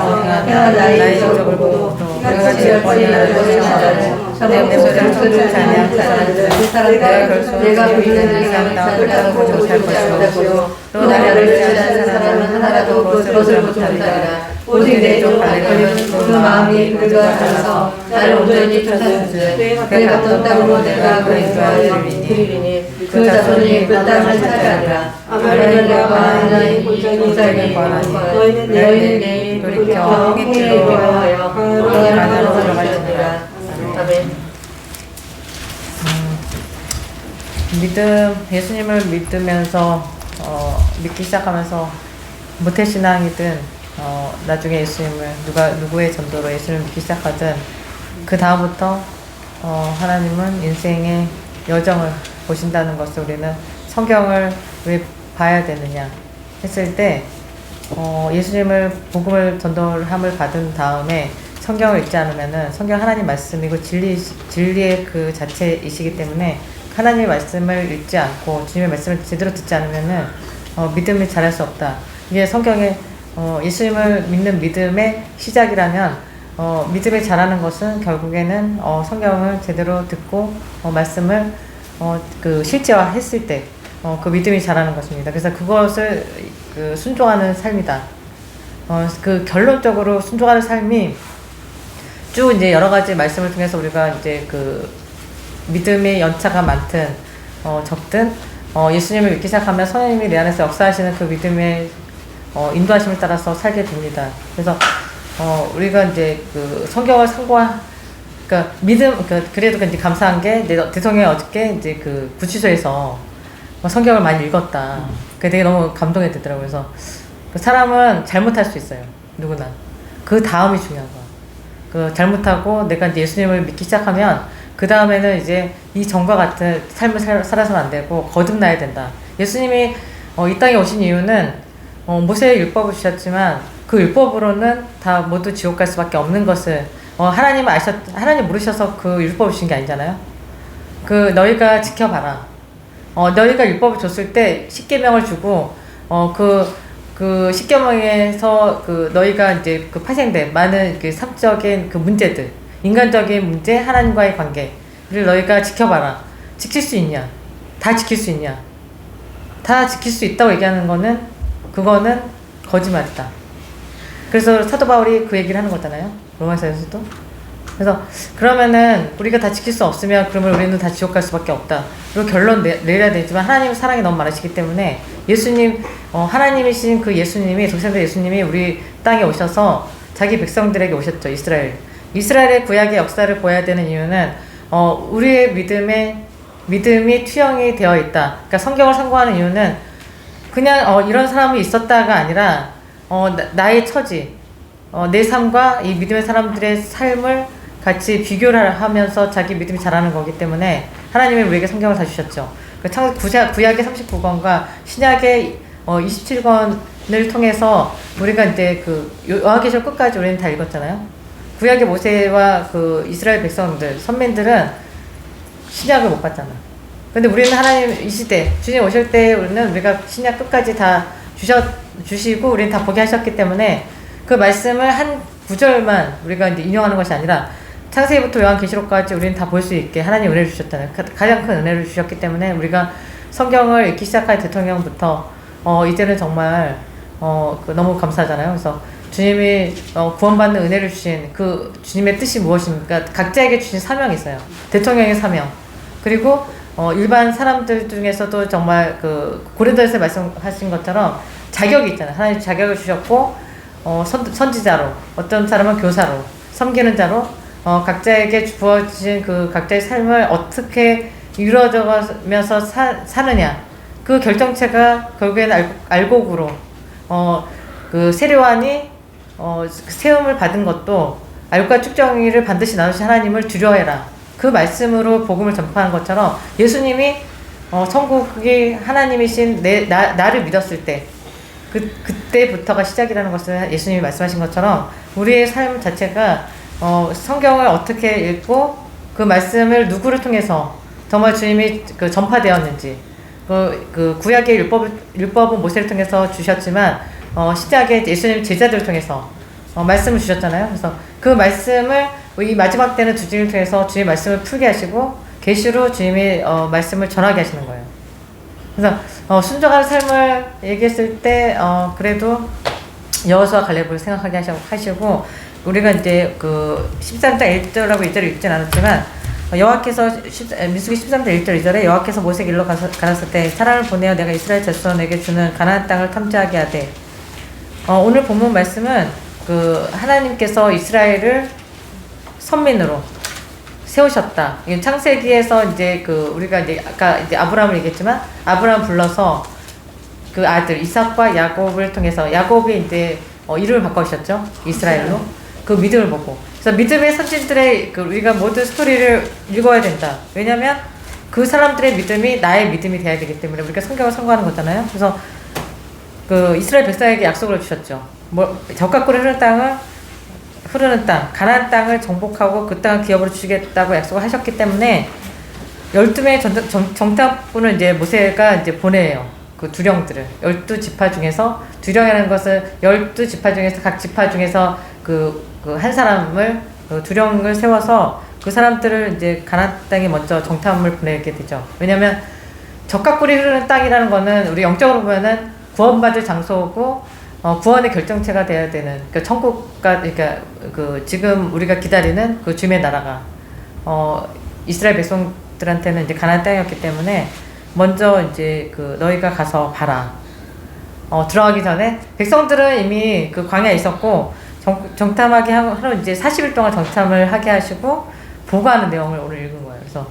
행한 나의 이적을 보고 내가 지혜롭게 나를 시험하고 내 모습을 쫓지 아니한 사람들 내가 보이는 이상 땅을 따르고 살 것이고 또 나를 멸시하는 사람은 하나라도 그것을 못하리라. 오직 내종 발걸리는 그 마음이 그들과 달라서 나를 온전히 쫓았으니 그 같은 땅으로 내가 그를 인도하리니 그 자손이 그 땅을 차지하리라. 아말렉과 하나의 본성이 관하니 너희는 내일 돌이켜 홍해길로 명하여 광야로 들어갈지니라. 아멘. 믿음, 예수님을 믿으면서 믿기 시작하면서 모태신앙이든 나중에 예수님을 누구의 전도로 예수님을 믿기 시작하든 그 다음부터 하나님은 인생의 여정을 보신다는 것을 우리는 성경을 왜 봐야 되느냐 했을 때 예수님을 복음을 전도함을 받은 다음에 성경을 읽지 않으면은 성경 하나님 말씀이고 진리의 그 자체이시기 때문에 하나님의 말씀을 읽지 않고 주님의 말씀을 제대로 듣지 않으면은 믿음을 잘할 수 없다. 이게 성경에 예수님을 믿는 믿음의 시작이라면 믿음을 잘하는 것은 결국에는 성경을 제대로 듣고 말씀을 그 실제화했을 때 그 믿음이 자라는 것입니다. 그래서 그것을 그 순종하는 삶이다. 그 결론적으로 순종하는 삶이 쭉 이제 여러 가지 말씀을 통해서 우리가 이제 그 믿음의 연차가 많든 적든 예수님을 믿기 시작하면 성령님이 내 안에서 역사하시는 그 믿음의 인도하심을 따라서 살게 됩니다. 그래서 우리가 이제 그 성경을 그러니까 믿음, 그래도 이제 감사한 게 대성이 어저께 이제 그 구치소에서 성경을 많이 읽었다. 그게 되게 너무 감동이 되더라고요. 그래서 그 사람은 잘못할 수 있어요. 누구나. 그 다음이 중요한 거야. 그 잘못하고 내가 이제 예수님을 믿기 시작하면 그 다음에는 이제 이 전과 같은 삶을 살아서는 안 되고 거듭나야 된다. 예수님이 이 땅에 오신 이유는 모세의 율법을 주셨지만 그 율법으로는 다 모두 지옥 갈 수밖에 없는 것을 하나님 모르셔서 그 율법을 주신 게 아니잖아요. 그 너희가 지켜봐라. 너희가 율법을 줬을 때 십계명을 주고 그 십계명에서 그 너희가 이제 그 파생된 많은 그 삶적인 그 문제들, 인간적인 문제, 하나님과의 관계를 너희가 지켜봐라. 지킬 수 있냐? 다 지킬 수 있냐? 다 지킬 수 있다고 얘기하는 거는 그거는 거짓말이다. 그래서 사도 바울이 그 얘기를 하는 거잖아요. 로마서에서도. 그래서 그러면은 우리가 다 지킬 수 없으면 그러면 우리는 다 지옥 갈 수밖에 없다. 그리고 결론 내려야 되지만 하나님 사랑이 너무 많으시기 때문에 예수님 하나님이신 그 예수님이 독생자 예수님이 우리 땅에 오셔서 자기 백성들에게 오셨죠. 이스라엘의 구약의 역사를 보여야 되는 이유는 우리의 믿음의 믿음이 투영이 되어 있다. 그러니까 성경을 선고하는 이유는 그냥 이런 사람이 있었다가 아니라 나의 처지, 내 삶과 이 믿음의 사람들의 삶을 같이 비교를 하면서 자기 믿음이 자라는 거기 때문에 하나님이 우리에게 성경을 다 주셨죠. 구약의 39권과 신약의 27권을 통해서 우리가 이제 그 요한계시록 끝까지 우리는 다 읽었잖아요. 구약의 모세와 그 이스라엘 백성들, 선민들은 신약을 못 봤잖아. 근데 우리는 하나님 이 시대, 주님 오실 때 우리가 신약 끝까지 다 주시고 우리는 다 보게 하셨기 때문에 그 말씀을 한 구절만 우리가 이제 인용하는 것이 아니라 창세기부터 요한계시록까지 우리는 다 볼 수 있게 하나님 은혜를 주셨잖아요. 가장 큰 은혜를 주셨기 때문에 우리가 성경을 읽기 시작할 대통령부터 이제는 정말 너무 감사하잖아요. 그래서 주님이 구원받는 은혜를 주신 그 주님의 뜻이 무엇입니까? 각자에게 주신 사명이 있어요. 대통령의 사명. 그리고 일반 사람들 중에서도 정말 그 고린도에서 말씀하신 것처럼 자격이 있잖아요. 하나님 자격을 주셨고 선지자로, 어떤 사람은 교사로, 섬기는 자로 각자에게 주어진 그 각자의 삶을 어떻게 이루어져가면서 사느냐, 그 결정체가 결국에는 알곡으로 그 세례요한이 세움을 받은 것도 알곡과 쭉정이를 반드시 나누신 하나님을 두려워해라, 그 말씀으로 복음을 전파한 것처럼 예수님이 천국이 하나님이신 나를 믿었을 때 그때부터가 시작이라는 것을 예수님이 말씀하신 것처럼 우리의 삶 자체가 성경을 어떻게 읽고 그 말씀을 누구를 통해서 정말 주님이 그 전파되었는지, 그 구약의 율법은 모세를 통해서 주셨지만 신약의 예수님 제자들을 통해서 말씀을 주셨잖아요. 그래서 그 말씀을 이 마지막 때는 주님을 통해서 주님의 말씀을 풀게 하시고 계시로 주님이 말씀을 전하게 하시는 거예요. 그래서 순종하는 삶을 얘기했을 때 그래도 여호수아 갈렙을 생각하게 하시고 우리가 이제 그 13장 1절하고 2절을 읽진 않았지만 여호와께서 민수기 13장 1절 2절에 여호와께서 모세에게 일러 가셨을 때 사람을 보내어 내가 이스라엘 자손에게 주는 가나안 땅을 탐지하게 하되, 오늘 본문 말씀은 그 하나님께서 이스라엘을 선민으로 세우셨다. 창세기에서 이제 그 우리가 이제 아까 이제 아브라함을 얘기했지만 아브라함 불러서 그 아들 이삭과 야곱을 통해서 야곱이 이제 이름을 바꿔주셨죠. 이스라엘로. 그 믿음을 보고. 그래서 믿음의 선진들의 그 우리가 모두 스토리를 읽어야 된다. 왜냐면 그 사람들의 믿음이 나의 믿음이 돼야 되기 때문에 우리가 성경을 선고하는 거잖아요. 그래서 그 이스라엘 백성에게 약속을 주셨죠. 젖과 꿀이 흐르는 땅, 가나안 땅을 정복하고 그 땅을 기업으로 주시겠다고 약속을 하셨기 때문에 12명의 정탐꾼을 이제 모세가 이제 보내요. 그 두령들을 12지파 중에서, 두령이라는 것은 12지파 중에서 각 지파 중에서 그 한 사람을 두령을 세워서 그 사람들을 이제 가나안 땅에 먼저 정탐을 보내게 되죠. 왜냐면 젖과 꿀이 흐르는 땅이라는 거는 우리 영적으로 보면은 구원받을 장소고 구원의 결정체가 돼야 되는 그 천국가, 그러니까 그 지금 우리가 기다리는 그 주님의 나라가 이스라엘 백성들한테는 이제 가나안 땅이었기 때문에 먼저 이제 그 너희가 가서 봐라. 들어가기 전에 백성들은 이미 그 광야에 있었고 정탐하게 하러 이제 40일 동안 정탐을 하게 하시고 보고하는 내용을 오늘 읽은 거예요. 그래서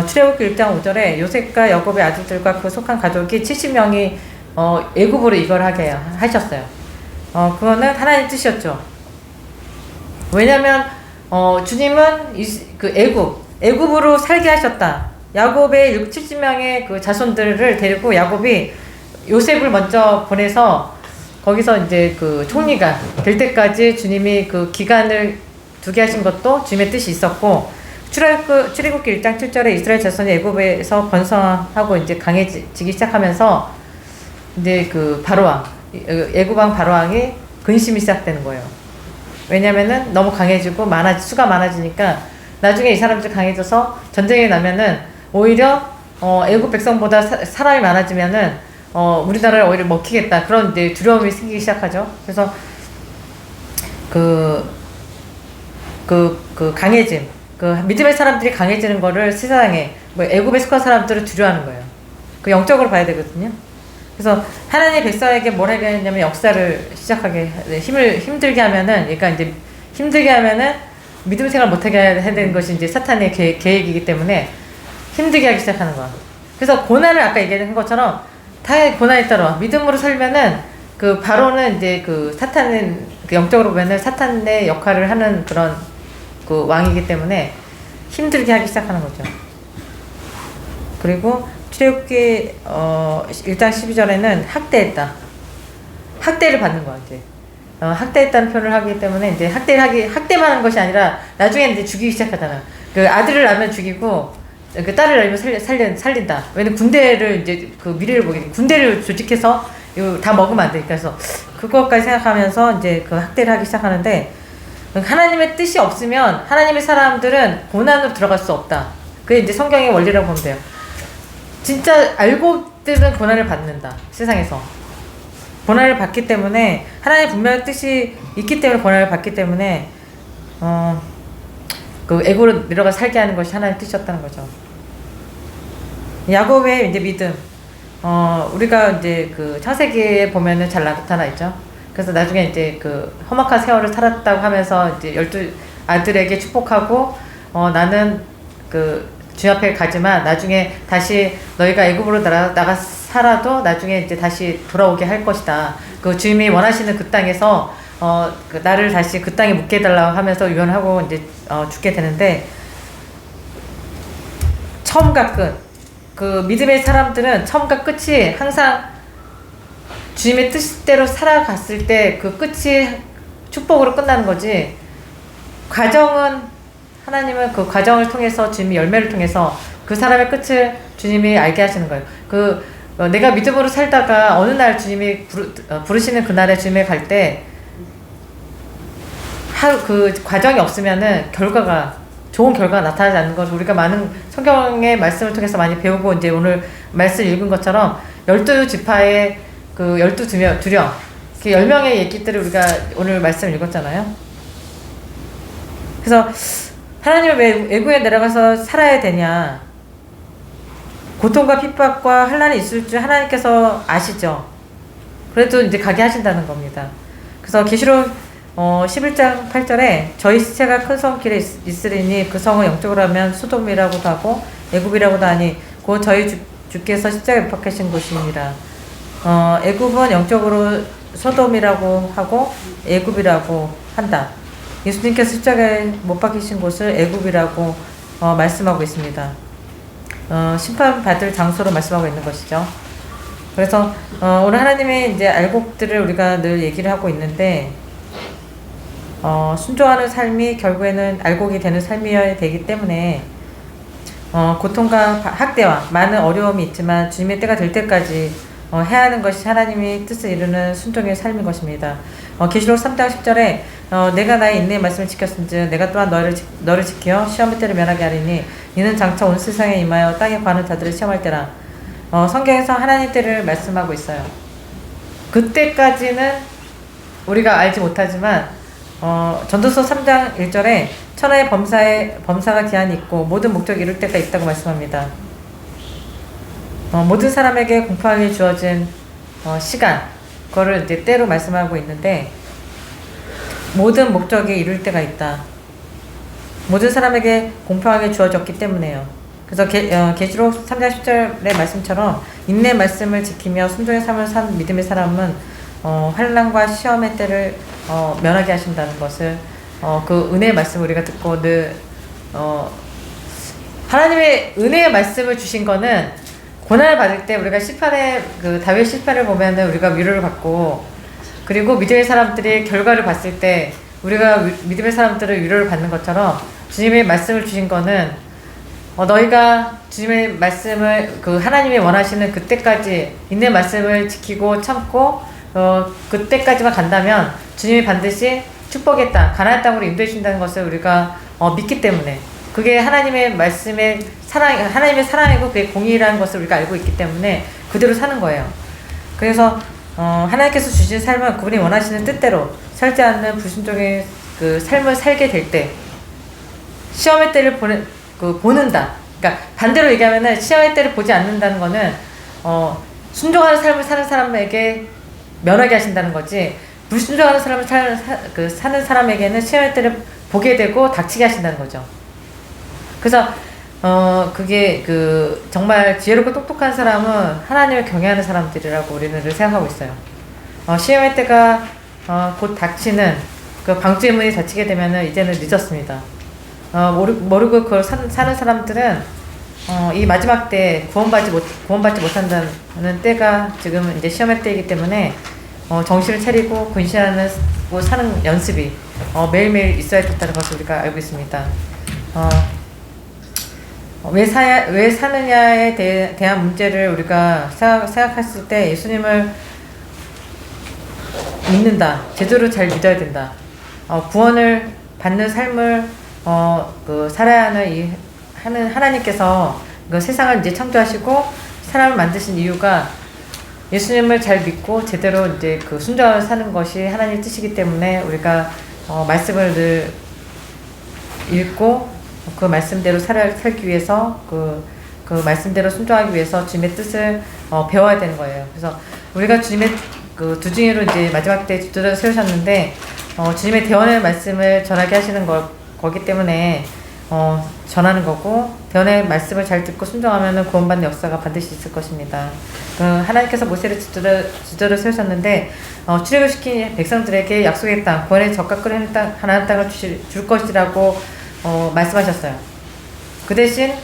출애굽기 1장 5절에 요셉과 야곱의 아들들과 그 속한 가족이 70명이 애굽으로 이걸 하셨어요. 그거는 하나님의 뜻이었죠. 왜냐면 주님은 그 애굽으로 살게 하셨다. 야곱의 70명의 그 자손들을 데리고 야곱이 요셉을 먼저 보내서 거기서 이제 그 총리가 될 때까지 주님이 그 기간을 두게 하신 것도 주님의 뜻이 있었고, 출애굽기 1장 7절에 이스라엘 자손이 애굽에서 번성하고 이제 강해지기 시작하면서 이제 그 바로왕, 애굽왕 바로왕이 근심이 시작되는 거예요. 왜냐면은 너무 강해지고 수가 많아지니까 나중에 이 사람들 강해져서 전쟁이 나면은 오히려 애굽 백성보다 사람이 많아지면은 우리나라를 오히려 먹히겠다, 그런 이제 두려움이 생기기 시작하죠. 그래서 그 강해짐, 그 믿음의 사람들이 강해지는 거를 세상에 애굽에 속한 사람들을 두려워하는 거예요. 그 영적으로 봐야 되거든요. 그래서 하나님의 백성에게 뭘 하게 했냐면 역사를 시작하게, 힘들게 하면은, 그러니까 이제 힘들게 하면은 믿음 생활 못하게 해야 되는 것이 이제 사탄의 계획이기 때문에 힘들게 하기 시작하는 거야. 그래서 고난을 아까 얘기한 것처럼 당연히 고난이 따라와. 믿음으로 살면은 그 바로는 이제 그 사탄은 그 영적으로 보면은 사탄의 역할을 하는 그런 그 왕이기 때문에 힘들게 하기 시작하는 거죠. 그리고 출애굽기 1장 12절에는 학대했다. 학대를 받는 거야 이제. 학대했다는 표현을 하기 때문에 이제 학대만 하는 것이 아니라 나중에 이제 죽이기 시작하잖아. 그 아들을 낳으면 죽이고 그 딸을 낳으면 살린다. 왜냐면 군대를 이제 그 미래를 보게 돼. 군대를 조직해서 이거 다 먹으면 안 되니까. 그래서 그것까지 생각하면서 이제 그 학대를 하기 시작하는데 하나님의 뜻이 없으면 하나님의 사람들은 고난으로 들어갈 수 없다. 그게 이제 성경의 원리라고 보면 돼요. 진짜 알고들은 고난을 받는다. 세상에서. 고난을 받기 때문에 하나님의 분명한 뜻이 있기 때문에 고난을 받기 때문에 그 애고로 내려가 살게 하는 것이 하나님의 뜻이었다는 거죠. 야곱의 이제 믿음. 우리가 이제 그 창세기에 보면은 잘 나타나 있죠. 그래서 나중에 이제 그 험악한 세월을 살았다고 하면서 이제 12 아들에게 축복하고 나는 그 주 앞에 가지만 나중에 다시 너희가 애굽으로 나가 살아도 나중에 이제 다시 돌아오게 할 것이다. 그 주님이 원하시는 그 땅에서 그 나를 다시 그 땅에 묵게 해달라고 하면서 유언하고 이제 죽게 되는데 처음과 끝. 그 믿음의 사람들은 처음과 끝이 항상 주님의 뜻대로 살아갔을 때 그 끝이 축복으로 끝나는 거지. 과정은 하나님은 그 과정을 통해서 주님이 열매를 통해서 그 사람의 끝을 주님이 알게 하시는 거예요. 내가 믿음으로 살다가 어느 날 주님이 부르시는 그날에 주님에 갈 때 그 과정이 없으면은 좋은 결과가 나타나지 않는 것을 우리가 많은 성경의 말씀을 통해서 많이 배우고 이제 오늘 말씀 읽은 것처럼 12지파의 그 12두령 그 10명의 얘기들을 우리가 오늘 말씀을 읽었잖아요. 그래서 하나님은 왜 애굽에 내려가서 살아야 되냐? 고통과 핍박과 환난이 있을 줄 하나님께서 아시죠. 그래도 이제 가게 하신다는 겁니다. 그래서 계시록 11장 8절에 저희 시체가 큰 성길에 있으리니 그 성은 영적으로 하면 소돔이라고도 하고 애굽이라고도 하니 곧 저희 주께서 십자가에 못 박히신 곳이니라. 애굽은 영적으로 소돔이라고 하고 애굽이라고 한다. 예수님께서 십자가에 못 박히신 곳을 애굽이라고 말씀하고 있습니다. 심판받을 장소로 말씀하고 있는 것이죠. 그래서 오늘 하나님의 이제 알곡들을 우리가 늘 얘기를 하고 있는데 순종하는 삶이 결국에는 알곡이 되는 삶이어야 되기 때문에 고통과 학대와 많은 어려움이 있지만 주님의 때가 될 때까지 해야 하는 것이 하나님의 뜻을 이루는 순종의 삶인 것입니다. 계시록 3장 10절에 내가 나의 인내의 말씀을 지켰은즉 내가 또한 너를 지켜 시험의 때를 면하게 하리니 이는 장차 온 세상에 임하여 땅에 관한 자들을 시험할 때라. 성경에서 하나님 때를 말씀하고 있어요. 그때까지는 우리가 알지 못하지만 전도서 3장 1절에 천하의 범사가 기한이 있고 모든 목적이 이룰 때가 있다고 말씀합니다. 모든 사람에게 공평하게 주어진 시간, 그거를 이제 때로 말씀하고 있는데 모든 목적이 이룰 때가 있다. 모든 사람에게 공평하게 주어졌기 때문에요. 그래서 계시록 3장 10절의 말씀처럼 인내의 말씀을 지키며 순종의 삶을 산 믿음의 사람은 환난과 시험의 때를 면하게 하신다는 것을 그 은혜의 말씀을 우리가 듣고 늘 하나님의 은혜의 말씀을 주신 거는 고난을 받을 때 우리가 시편의 그 다윗 시편을 보면은 우리가 위로를 받고 그리고 믿음의 사람들이 결과를 봤을 때 우리가 믿음의 사람들을 위로를 받는 것처럼 주님의 말씀을 주신 거는 너희가 주님의 말씀을 그 하나님이 원하시는 그때까지 있는 말씀을 지키고 참고 그때까지만 간다면 주님이 반드시 축복의 땅, 가나안 땅으로 인도해 주신다는 것을 우리가 믿기 때문에 그게 하나님의 말씀의 하나님의 사랑이고 그게 공의라는 것을 우리가 알고 있기 때문에 그대로 사는 거예요. 그래서 하나님께서 주신 삶은 그분이 원하시는 뜻대로 살지 않는 불순종의 그 삶을 살게 될 때 시험의 때를 보는다. 그러니까 반대로 얘기하면은 시험의 때를 보지 않는다는 거는 순종하는 삶을 사는 사람에게 면하게 하신다는 거지 불순종하는 삶을 사는 사람에게는 시험의 때를 보게 되고 닥치게 하신다는 거죠. 그래서 그게 정말 지혜롭고 똑똑한 사람은 하나님을 경외하는 사람들이라고 우리는 늘 생각하고 있어요. 시험의 때가 곧 닥치는 그 방주의 문이 닫히게 되면은 이제는 늦었습니다. 모르고 그걸 사는 사람들은 이 마지막 때 구원받지 못한다는 때가 지금 이제 시험의 때이기 때문에 정신을 차리고 근신하고 사는 연습이 매일매일 있어야 된다는 것을 우리가 알고 있습니다. 왜 사느냐에 대한 문제를 우리가 생각했을 때 예수님을 믿는다. 제대로 잘 믿어야 된다. 구원을 받는 삶을 살아야 하는 하나님께서 세상을 이제 창조하시고 사람을 만드신 이유가 예수님을 잘 믿고 제대로 이제 순종하며 사는 것이 하나님의 뜻이기 때문에 우리가 말씀을 늘 읽고 그 말씀대로 살기 위해서 그 말씀대로 순종하기 위해서 주님의 뜻을 배워야 되는 거예요. 그래서 우리가 주님의 두중이로 이제 마지막 때 주도를 세우셨는데 주님의 대언의 말씀을 전하게 하시는 거기 때문에 전하는 거고 대언의 말씀을 잘 듣고 순종하면 구원받는 역사가 반드시 있을 것입니다. 하나님께서 모세를 지도를 세우셨는데 출애굽시킨 백성들에게 약속의 땅, 구원의 젖과 끓는 땅, 하나님 땅을 줄 것이라고 말씀하셨어요. 그 대신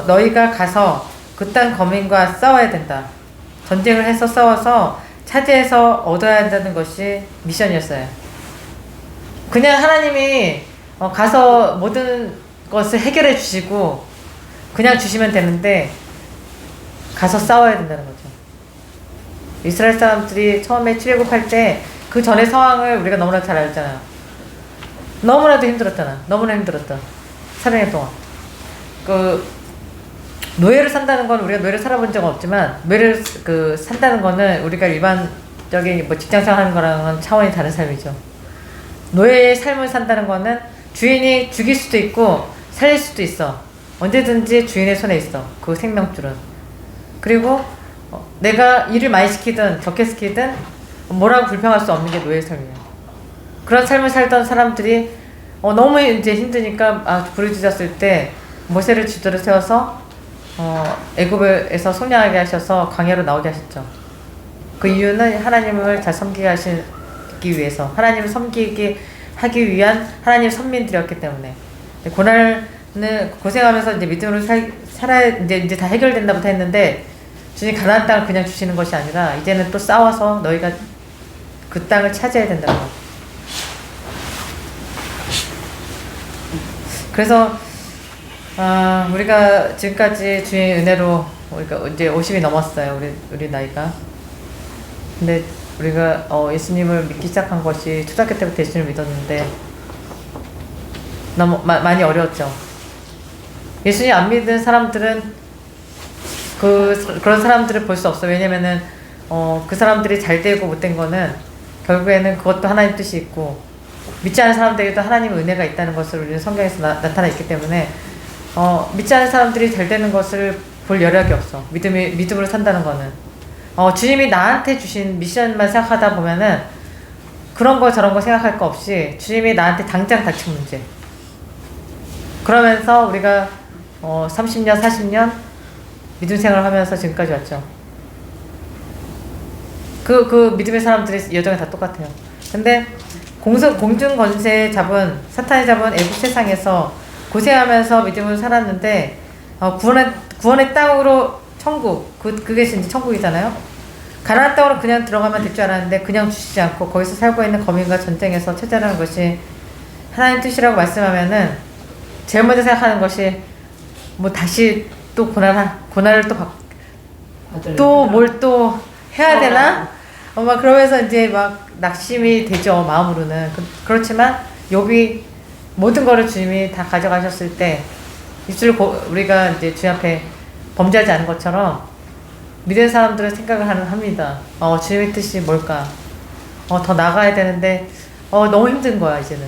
너희가 가서 그 땅 거민과 싸워야 된다. 전쟁을 해서 싸워서 차지해서 얻어야 한다는 것이 미션이었어요. 그냥 하나님이 가서 모든 것을 해결해 주시고 그냥 주시면 되는데 가서 싸워야 된다는 거죠. 이스라엘 사람들이 처음에 출애굽할 때 그 전의 상황을 우리가 너무나 잘 알잖아요. 너무나도 힘들었잖아. 너무나 힘들었다. 4년 동안. 노예를 산다는 건 우리가 노예를 살아본 적은 없지만 노예를 산다는 거는 우리가 일반적인 직장생활 하는 거랑은 차원이 다른 삶이죠. 노예의 삶을 산다는 거는 주인이 죽일 수도 있고 살릴 수도 있어. 언제든지 주인의 손에 있어. 그 생명줄은. 그리고 내가 일을 많이 시키든 적게 시키든 뭐라고 불평할 수 없는 게 노예의 삶이에요. 그런 삶을 살던 사람들이 너무 이제 힘드니까 부르짖었을 때 모세를 지도를 세워서 애굽에서 속량하게 하셔서 광야로 나오게 하셨죠. 그 이유는 하나님을 잘 섬기게 하시기 위해서, 하나님을 섬기게 하기 위한 하나님 선민들이었기 때문에. 고난을 고생하면서 이제 믿음으로 살아야 이제 다 해결된다부터 했는데 주님 가나안 땅을 그냥 주시는 것이 아니라 이제는 또 싸워서 너희가 그 땅을 차지해야 된다는 거. 그래서 우리가 지금까지 주의 은혜로 우리가 이제 50이 넘었어요. 우리 나이가. 근데 우리가 예수님을 믿기 시작한 것이 초등학교 때부터 예수님을 믿었는데 너무 많이 어려웠죠. 예수님 안 믿는 사람들은 그런 사람들을 볼 수 없어. 왜냐면은 그 사람들이 잘 되고 못된 거는 결국에는 그것도 하나님 뜻이 있고 믿지 않는 사람들에게도 하나님의 은혜가 있다는 것을 우리는 성경에서 나타나 있기 때문에 믿지 않는 사람들이 잘 되는 것을 볼 여력이 없어. 믿음으로 산다는 거는 주님이 나한테 주신 미션만 생각하다 보면은 그런 거 저런 거 생각할 거 없이 주님이 나한테 당장 닥친 문제. 그러면서 우리가 30년, 40년 믿음 생활을 하면서 지금까지 왔죠. 그 믿음의 사람들의 여정이 다 똑같아요. 근데 공중 권세 잡은 사탄이 잡은 애국 세상에서 고생하면서 믿음으로 살았는데 구원의 땅으로 천국 그게 이제 천국이잖아요. 가나안 땅으로 그냥 들어가면 될 줄 알았는데 그냥 주시지 않고 거기서 살고 있는 거민과 전쟁에서 차지하는 것이 하나님 뜻이라고 말씀하면은 제일 먼저 생각하는 것이 다시 또 고난을 또 뭘 또 해야 되나? 막 그러면서 이제 막 낙심이 되죠. 마음으로는. 그렇지만 욥이 모든 거를 주님이 다 가져가셨을 때 입술을 우리가 이제 주님 앞에 범죄하지 않은 것처럼 믿는 사람들은 생각을 합니다. 주님의 뜻이 뭘까? 더 나가야 되는데 너무 힘든 거야 이제는.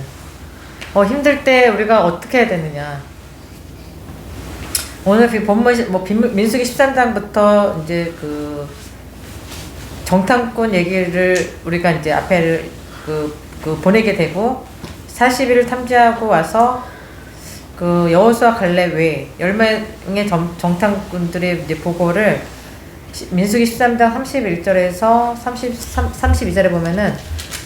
힘들 때 우리가 어떻게 해야 되느냐? 오늘 본문 민수기 13장부터 이제 정탐꾼 얘기를 우리가 이제 앞에 보내게 되고 40일을 탐지하고 와서 그 여호수아 갈렙 외에 10명의 정탐꾼들의 이제 보고를 민수기 13장 31절에서 32절에 보면은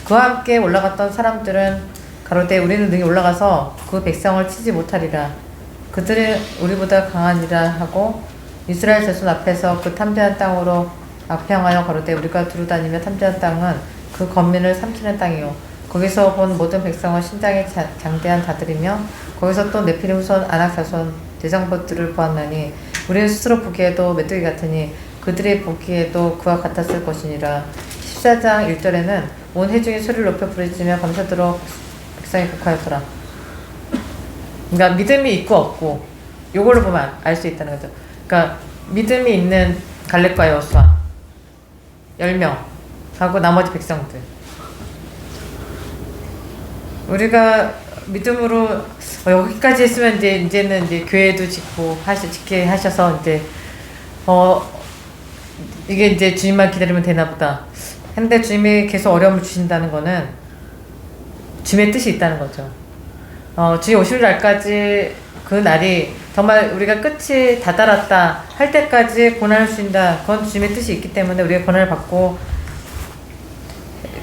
그와 함께 올라갔던 사람들은 가로되 우리는 능히 올라가서 그 백성을 치지 못하리라. 그들은 우리보다 강하니라 하고 이스라엘 자손 앞에서 그 탐지한 땅으로 앞에 향하여 가로되 우리가 두루다니며 탐지한 땅은 그 건민을 삼키는 땅이요 거기서 본 모든 백성은 신장이 장대한 자들이며 거기서 또 네피림 후손 아낙 자손 대장부들을 보았나니 우리는 스스로 보기에도 메뚜기 같으니 그들이 보기에도 그와 같았을 것이니라. 14장 1절에는 온 회중이 소리를 높여 부르짖으며 밤새도록 백성이 곡하였더라. 그러니까 믿음이 있고 없고 요걸로 보면 알 수 있다는 거죠. 그러니까 믿음이 있는 갈렙과 여호수아 10명 하고 나머지 백성들, 우리가 믿음으로 여기까지 했으면 이제는 교회도 짓고 짓게 하셔서 이게 이제 주님만 기다리면 되나 보다 근데 주님이 계속 어려움을 주신다는 거는 주님의 뜻이 있다는 거죠. 주님 오실 날까지 그 날이 정말 우리가 끝이 다다랐다 할 때까지 고난을 주신다. 그건 주님의 뜻이 있기 때문에 우리가 고난을 받고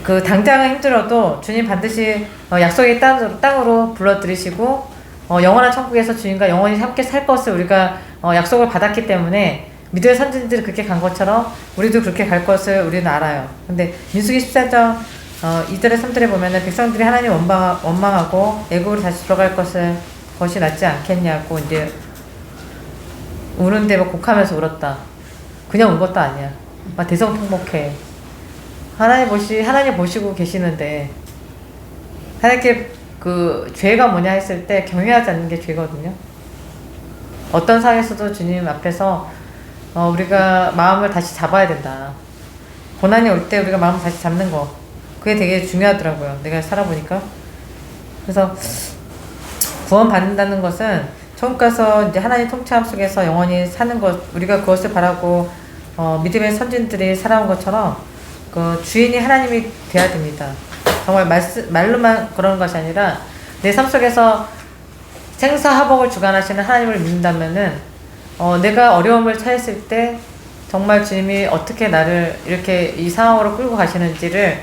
그 당장은 힘들어도 주님 반드시 약속의 땅으로 불러들이시고 영원한 천국에서 주님과 영원히 함께 살 것을 우리가 약속을 받았기 때문에 믿음의 선진들이 그렇게 간 것처럼 우리도 그렇게 갈 것을 우리는 알아요. 근데 민수기 14장 2절에 3절에 보면은 백성들이 하나님 원망하고 애굽으로 다시 들어갈 것이 낫지 않겠냐고 이제 우는데 막 곡하면서 울었다. 그냥 운 것도 아니야. 막 대성통곡해. 하나님 보시고 계시는데 하나님께 그 죄가 뭐냐 했을 때 경외하지 않는 게 죄거든요. 어떤 상황에서도 주님 앞에서 우리가 마음을 다시 잡아야 된다. 고난이 올 때 우리가 마음을 다시 잡는 거 그게 되게 중요하더라고요. 내가 살아보니까. 그래서 구원 받는다는 것은 천국 가서 이제 하나님 통치함 속에서 영원히 사는 것, 우리가 그것을 바라고 믿음의 선진들이 살아온 것처럼 그 주인이 하나님이 돼야 됩니다. 정말 말로만 그런 것이 아니라 내 삶 속에서 생사화복을 주관하시는 하나님을 믿는다면은 내가 어려움을 처했을 때 정말 주님이 어떻게 나를 이렇게 이 상황으로 끌고 가시는지를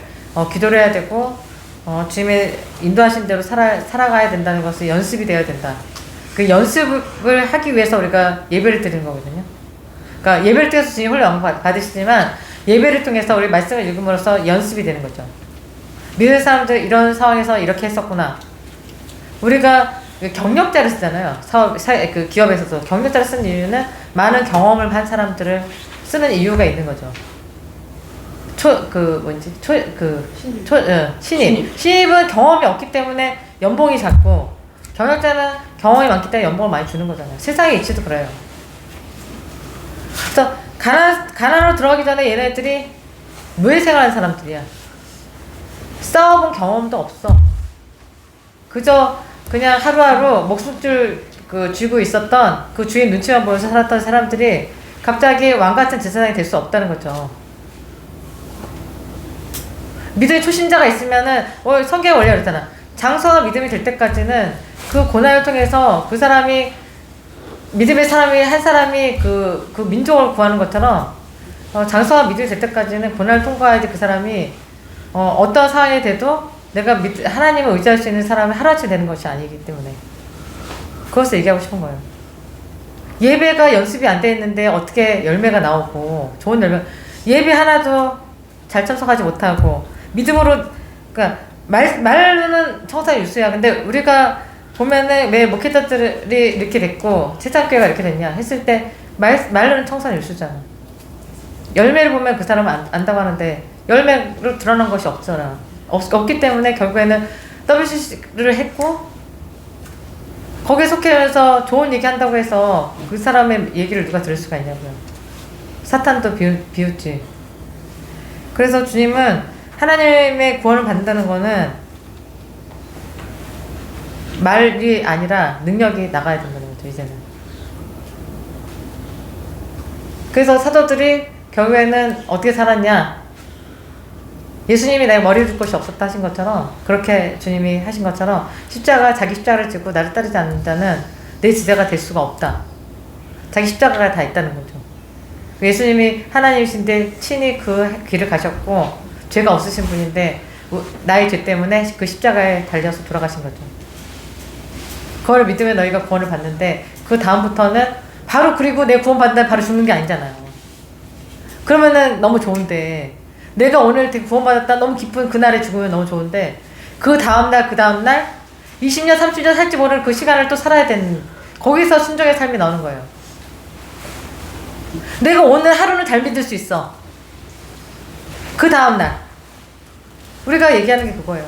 기도를 해야 되고 주님의 인도하신 대로 살아가야 된다는 것을 연습이 되어야 된다. 그 연습을 하기 위해서 우리가 예배를 드리는 거거든요. 그러니까 예배를 통해서 주님 홀로 받으시지만 예배를 통해서 우리 말씀을 읽음으로써 연습이 되는 거죠. 믿는 사람들 이런 상황에서 이렇게 했었구나. 우리가 경력자를 쓰잖아요. 그 기업에서도 경력자를 쓰는 이유는 많은 경험을 한 사람들을 쓰는 이유가 있는 거죠. 신입은 경험이 없기 때문에 연봉이 작고, 경력자는 경험이 많기 때문에 연봉을 많이 주는 거잖아요. 세상의 이치도 그래요. 그래서 가난으로 들어가기 전에 얘네들이 무예생활하는 사람들이야. 싸워본 경험도 없어. 그저 그냥 하루하루 목숨줄 쥐고 있었던 그 주인 눈치만 보면서 살았던 사람들이 갑자기 왕같은 제사장이 될 수 없다는 거죠. 믿음의 초신자가 있으면은 성경에 원래 그랬잖아. 장성한 믿음이 될 때까지는 그 고난을 통해서 그 사람이 믿음의 사람이 한 사람이 그 민족을 구하는 것처럼 장성한 믿음이 될 때까지는 고난을 통과해야지 그 사람이 어떤 상황이 돼도 내가 하나님을 의지할 수 있는 사람이 하루아침에 되는 것이 아니기 때문에 그것을 얘기하고 싶은 거예요. 예배가 연습이 안 돼 있는데 어떻게 열매가 나오고 좋은 열매, 예배 하나도 잘 참석하지 못하고 믿음으로, 그러니까 말로는 청산 유수야. 근데 우리가 보면은 왜 목회자들이 이렇게 됐고 세상교회가 이렇게 됐냐 했을 때 말로는 청산 유수잖아. 열매를 보면 그 사람은 안다고 하는데 열매로 드러난 것이 없잖아. 없기 때문에 결국에는 WCC를 했고 거기에 속해서 좋은 얘기 한다고 해서 그 사람의 얘기를 누가 들을 수가 있냐고요. 사탄도 비웃지. 그래서 주님은 하나님의 구원을 받는다는 거는 말이 아니라 능력이 나가야 된다는 거죠, 이제는. 그래서 사도들이 결국에는 어떻게 살았냐? 예수님이 내 머리를 줄 곳이 없었다 하신 것처럼, 그렇게 주님이 하신 것처럼 자기 십자가를 지고 나를 따르지 않는 자는 내 제자가 될 수가 없다. 자기 십자가가 다 있다는 거죠. 예수님이 하나님이신데 친히 그 길을 가셨고 죄가 없으신 분인데 나의 죄 때문에 그 십자가에 달려서 돌아가신 거죠. 그걸 믿으면 너희가 구원을 받는데 그 다음부터는 바로 그리고 내 구원 받는다 바로 죽는 게 아니잖아요. 그러면은 너무 좋은데 내가 오늘 구원 받았다 너무 기쁜 그날에 죽으면 너무 좋은데 그 다음날 20년 30년 살지 모르는 그 시간을 또 살아야 되는 거기서 순종의 삶이 나오는 거예요. 내가 오늘 하루는 잘 믿을 수 있어. 그 다음날 우리가 얘기하는 게 그거예요.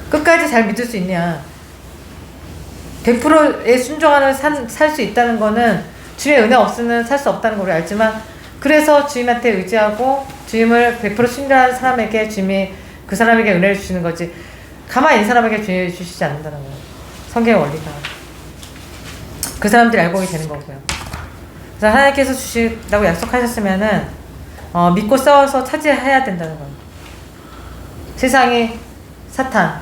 끝까지 잘 믿을 수 있냐. 100%의 순종하는 살 수 있다는 거는 주의 은혜 없으면 살 수 없다는 걸 우리 알지만 그래서 주님한테 의지하고 주님을 100% 신뢰하는 사람에게 주님이 그 사람에게 은혜를 주시는 거지 가만히 있는 사람에게 주님을 주시지 않는다는 거예요. 성경의 원리가. 그 사람들이 알고 오게 되는 거고요. 그래서 하나님께서 주시다고 약속하셨으면은 믿고 싸워서 차지해야 된다는 거예요. 세상이 사탄,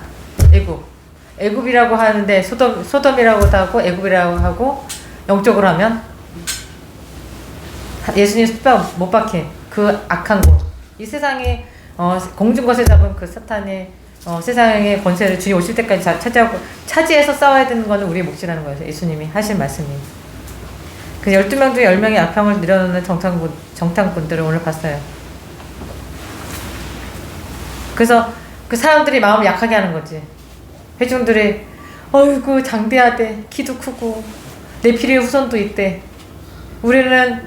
애굽이라고 하는데 소돔이라고도 하고 애굽이라고 하고 영적으로 하면 예수님 십자가 못 박힌 그 악한 곳. 이 세상에 공중것을 잡은 그 사탄이 세상의 권세를 주님 오실 때까지 차지해서 싸워야 되는 거는 우리의 몫이라는 거예요. 예수님이 하신 말씀이. 그 12명 중에 10명이 악함을 내려놓는 정탐꾼들을 오늘 봤어요. 그래서 그 사람들이 마음을 약하게 하는 거지. 회중들이 어이구 장대하대, 키도 크고 내 필요의 후손도 있대. 우리는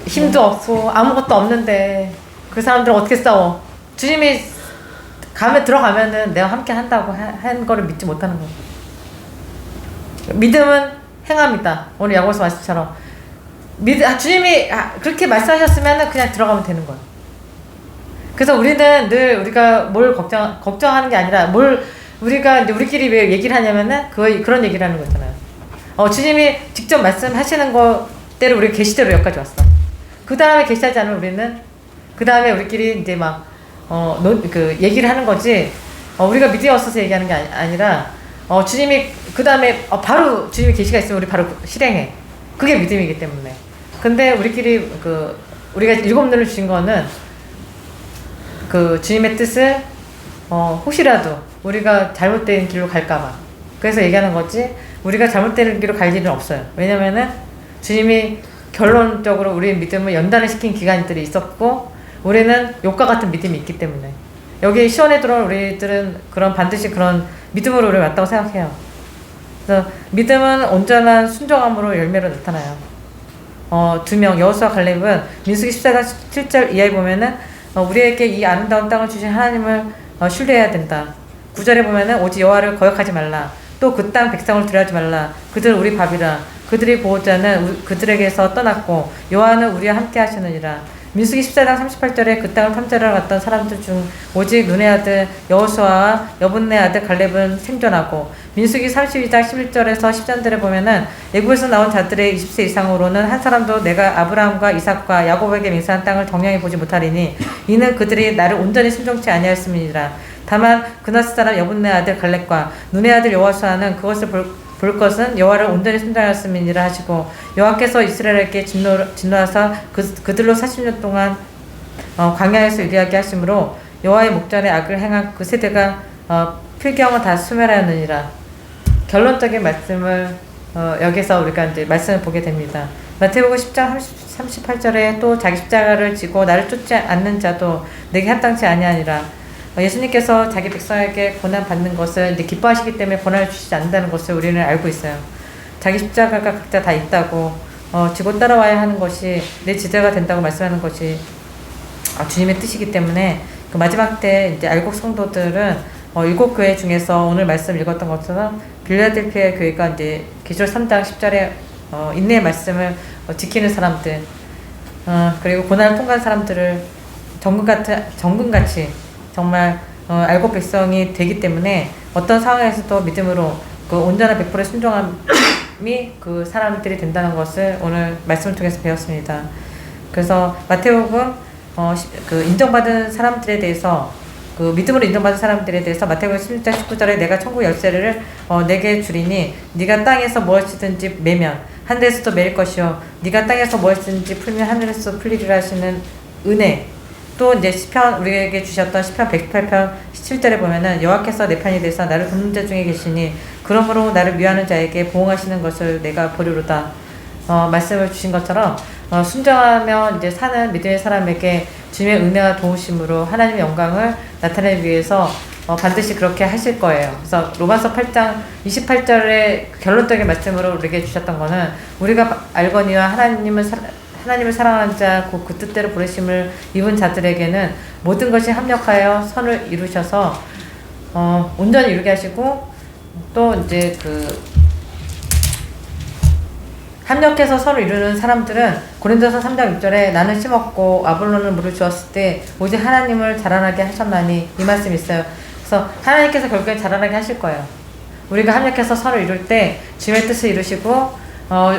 힘도 없고 아무것도 없는데 그 사람들은 어떻게 싸워. 주님이 들어가면은 내가 함께 한다고 한 거를 믿지 못하는 거예요. 믿음은 행함이다. 오늘 야고보서 말씀처럼 주님이 그렇게 말씀하셨으면 그냥 들어가면 되는 거예요. 그래서 우리는 늘 우리가 뭘 걱정하는 게 아니라 우리가 이제 우리끼리 왜 얘기를 하냐면은 그런 얘기를 하는 거잖아요. 주님이 직접 말씀하시는 것대로 우리가 계시대로 여기까지 왔어. 그 다음에 계시하지 않으면 우리는 그 다음에 우리끼리 이제 얘기를 하는 거지. 우리가 믿음이 없어서 얘기하는 게 아니라 주님이 그 다음에 바로 주님이 계시가 있으면 우리 바로 실행해. 그게 믿음이기 때문에. 근데 우리끼리 우리가 7눈을 주신 거는 그 주님의 뜻을 혹시라도 우리가 잘못된 길로 갈까봐. 그래서 얘기하는 거지. 우리가 잘못된 길로 갈 일은 없어요. 왜냐면은 주님이 결론적으로 우리의 믿음을 연단을 시킨 기간들이 있었고 우리는 욕과 같은 믿음이 있기 때문에 여기 시원에 들어온 우리들은 반드시 그런 믿음으로 우리가 왔다고 생각해요. 그래서 믿음은 온전한 순종함으로 열매로 나타나요. 2명 여호수아 갈렙은 민수기 14장 7절 이하에 보면은 우리에게 이 아름다운 땅을 주신 하나님을 신뢰해야 된다. 9절에 보면은 오직 여호와를 거역하지 말라. 또 그 땅 백성을 두려워하지 말라. 그들 우리 밥이라. 그들의 보호자는 그들에게서 떠났고 여호와는 우리와 함께 하시느니라. 민수기 14장 38절에 그 땅을 탐지하러 갔던 사람들 중 오직 눈의 아들 여호수아와 여분네 아들 갈렙은 생존하고 민수기 32장 11절에서 10절에 보면은 애굽에서 나온 자들의 20세 이상으로는 한 사람도 내가 아브라함과 이삭과 야곱에게 맹세한 땅을 정령히 보지 못하리니 이는 그들이 나를 온전히 순종치 아니하였음이니라. 다만 그나스 사람 여분네 아들 갈렙과 눈의 아들 여호수아는 그것을 볼 것은 여호와를 온전히 순종하였음이니라 하시고 여호와께서 이스라엘에게 진노하사 그들로 40년 동안 광야에서 유리하게 하심으로 여호와의 목전에 악을 행한 그 세대가 필경을 다 소멸하였느니라. 결론적인 말씀을 여기서 우리가 이제 말씀을 보게 됩니다. 마태복음 10장 38절에 또 자기 십자가를 지고 나를 쫓지 않는 자도 내게 합당치 아니하니라. 예수님께서 자기 백성에게 고난 받는 것을 이제 기뻐하시기 때문에 고난을 주시지 않는다는 것을 우리는 알고 있어요. 자기 십자가가 각자 다 있다고 지고 따라와야 하는 것이 내 제자가 된다고 말씀하는 것이 주님의 뜻이기 때문에 그 마지막 때 이제 알곡 성도들은 7교회 중에서 오늘 말씀 읽었던 것처럼 빌라델피아 교회가 이제 계시록 3장 10절에 인내의 말씀을 지키는 사람들 그리고 고난을 통과한 사람들을 정금같이 정말 알곡 백성이 되기 때문에 어떤 상황에서도 믿음으로 그 온전한 100%의 순종함이 그 사람들이 된다는 것을 오늘 말씀을 통해서 배웠습니다. 그래서 마태복음 그 인정받은 사람들에 대해서 그 믿음으로 인정받은 사람들에 대해서 마태복음 16장 19절에 내가 천국 열쇠를 내게 주리니 네가 땅에서 무엇이든지 매면 하늘에서도 매일 것이요 네가 땅에서 무엇이든지 풀면 하늘에서 풀리리라 하시는 은혜. 또 이제 시편 우리에게 주셨던 시편 118편 17절에 보면은 여호와께서 내 편이 되사 나를 돕는 자 중에 계시니 그러므로 나를 미워하는 자에게 보응하시는 것을 내가 보리로다. 말씀을 주신 것처럼 순종하며 이제 사는 믿음의 사람에게 주님의 은혜와 도우심으로 하나님의 영광을 나타내기 위해서 반드시 그렇게 하실 거예요. 그래서 로마서 8장 28절의 결론적인 말씀으로 우리에게 주셨던 거는 우리가 알거니와 하나님을 사랑하는 자, 그 뜻대로 부르심을 입은 자들에게는 모든 것이 합력하여 선을 이루셔서 온전히 이루게 하시고 또 이제 합력해서 서로 이루는 사람들은 고린도서 3장 6절에 나는 심었고 아볼로는 물을 주었을 때 오직 하나님을 자라나게 하셨나니 이 말씀이 있어요. 그래서 하나님께서 결국엔 자라나게 하실 거예요. 우리가 합력해서 서로 이룰 때 주님의 뜻을 이루시고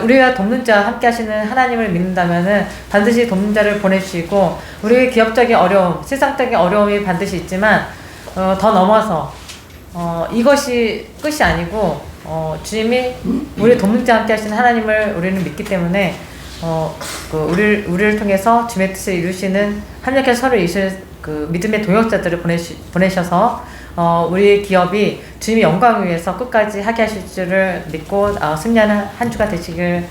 우리가 돕는 자 함께 하시는 하나님을 믿는다면은 반드시 돕는 자를 보내주시고 우리의 기업적인 어려움, 세상적인 어려움이 반드시 있지만 더 넘어서 이것이 끝이 아니고 주님이 우리 돕는 자 함께 하시는 하나님을 우리는 믿기 때문에 우리를 통해서 주님의 뜻을 이루시는 합력해서 서로 이루실 그 믿음의 동역자들을 보내셔서 우리의 기업이 주님의 영광을 위해서 끝까지 하게 하실 줄을 믿고 승리하는 한 주가 되시길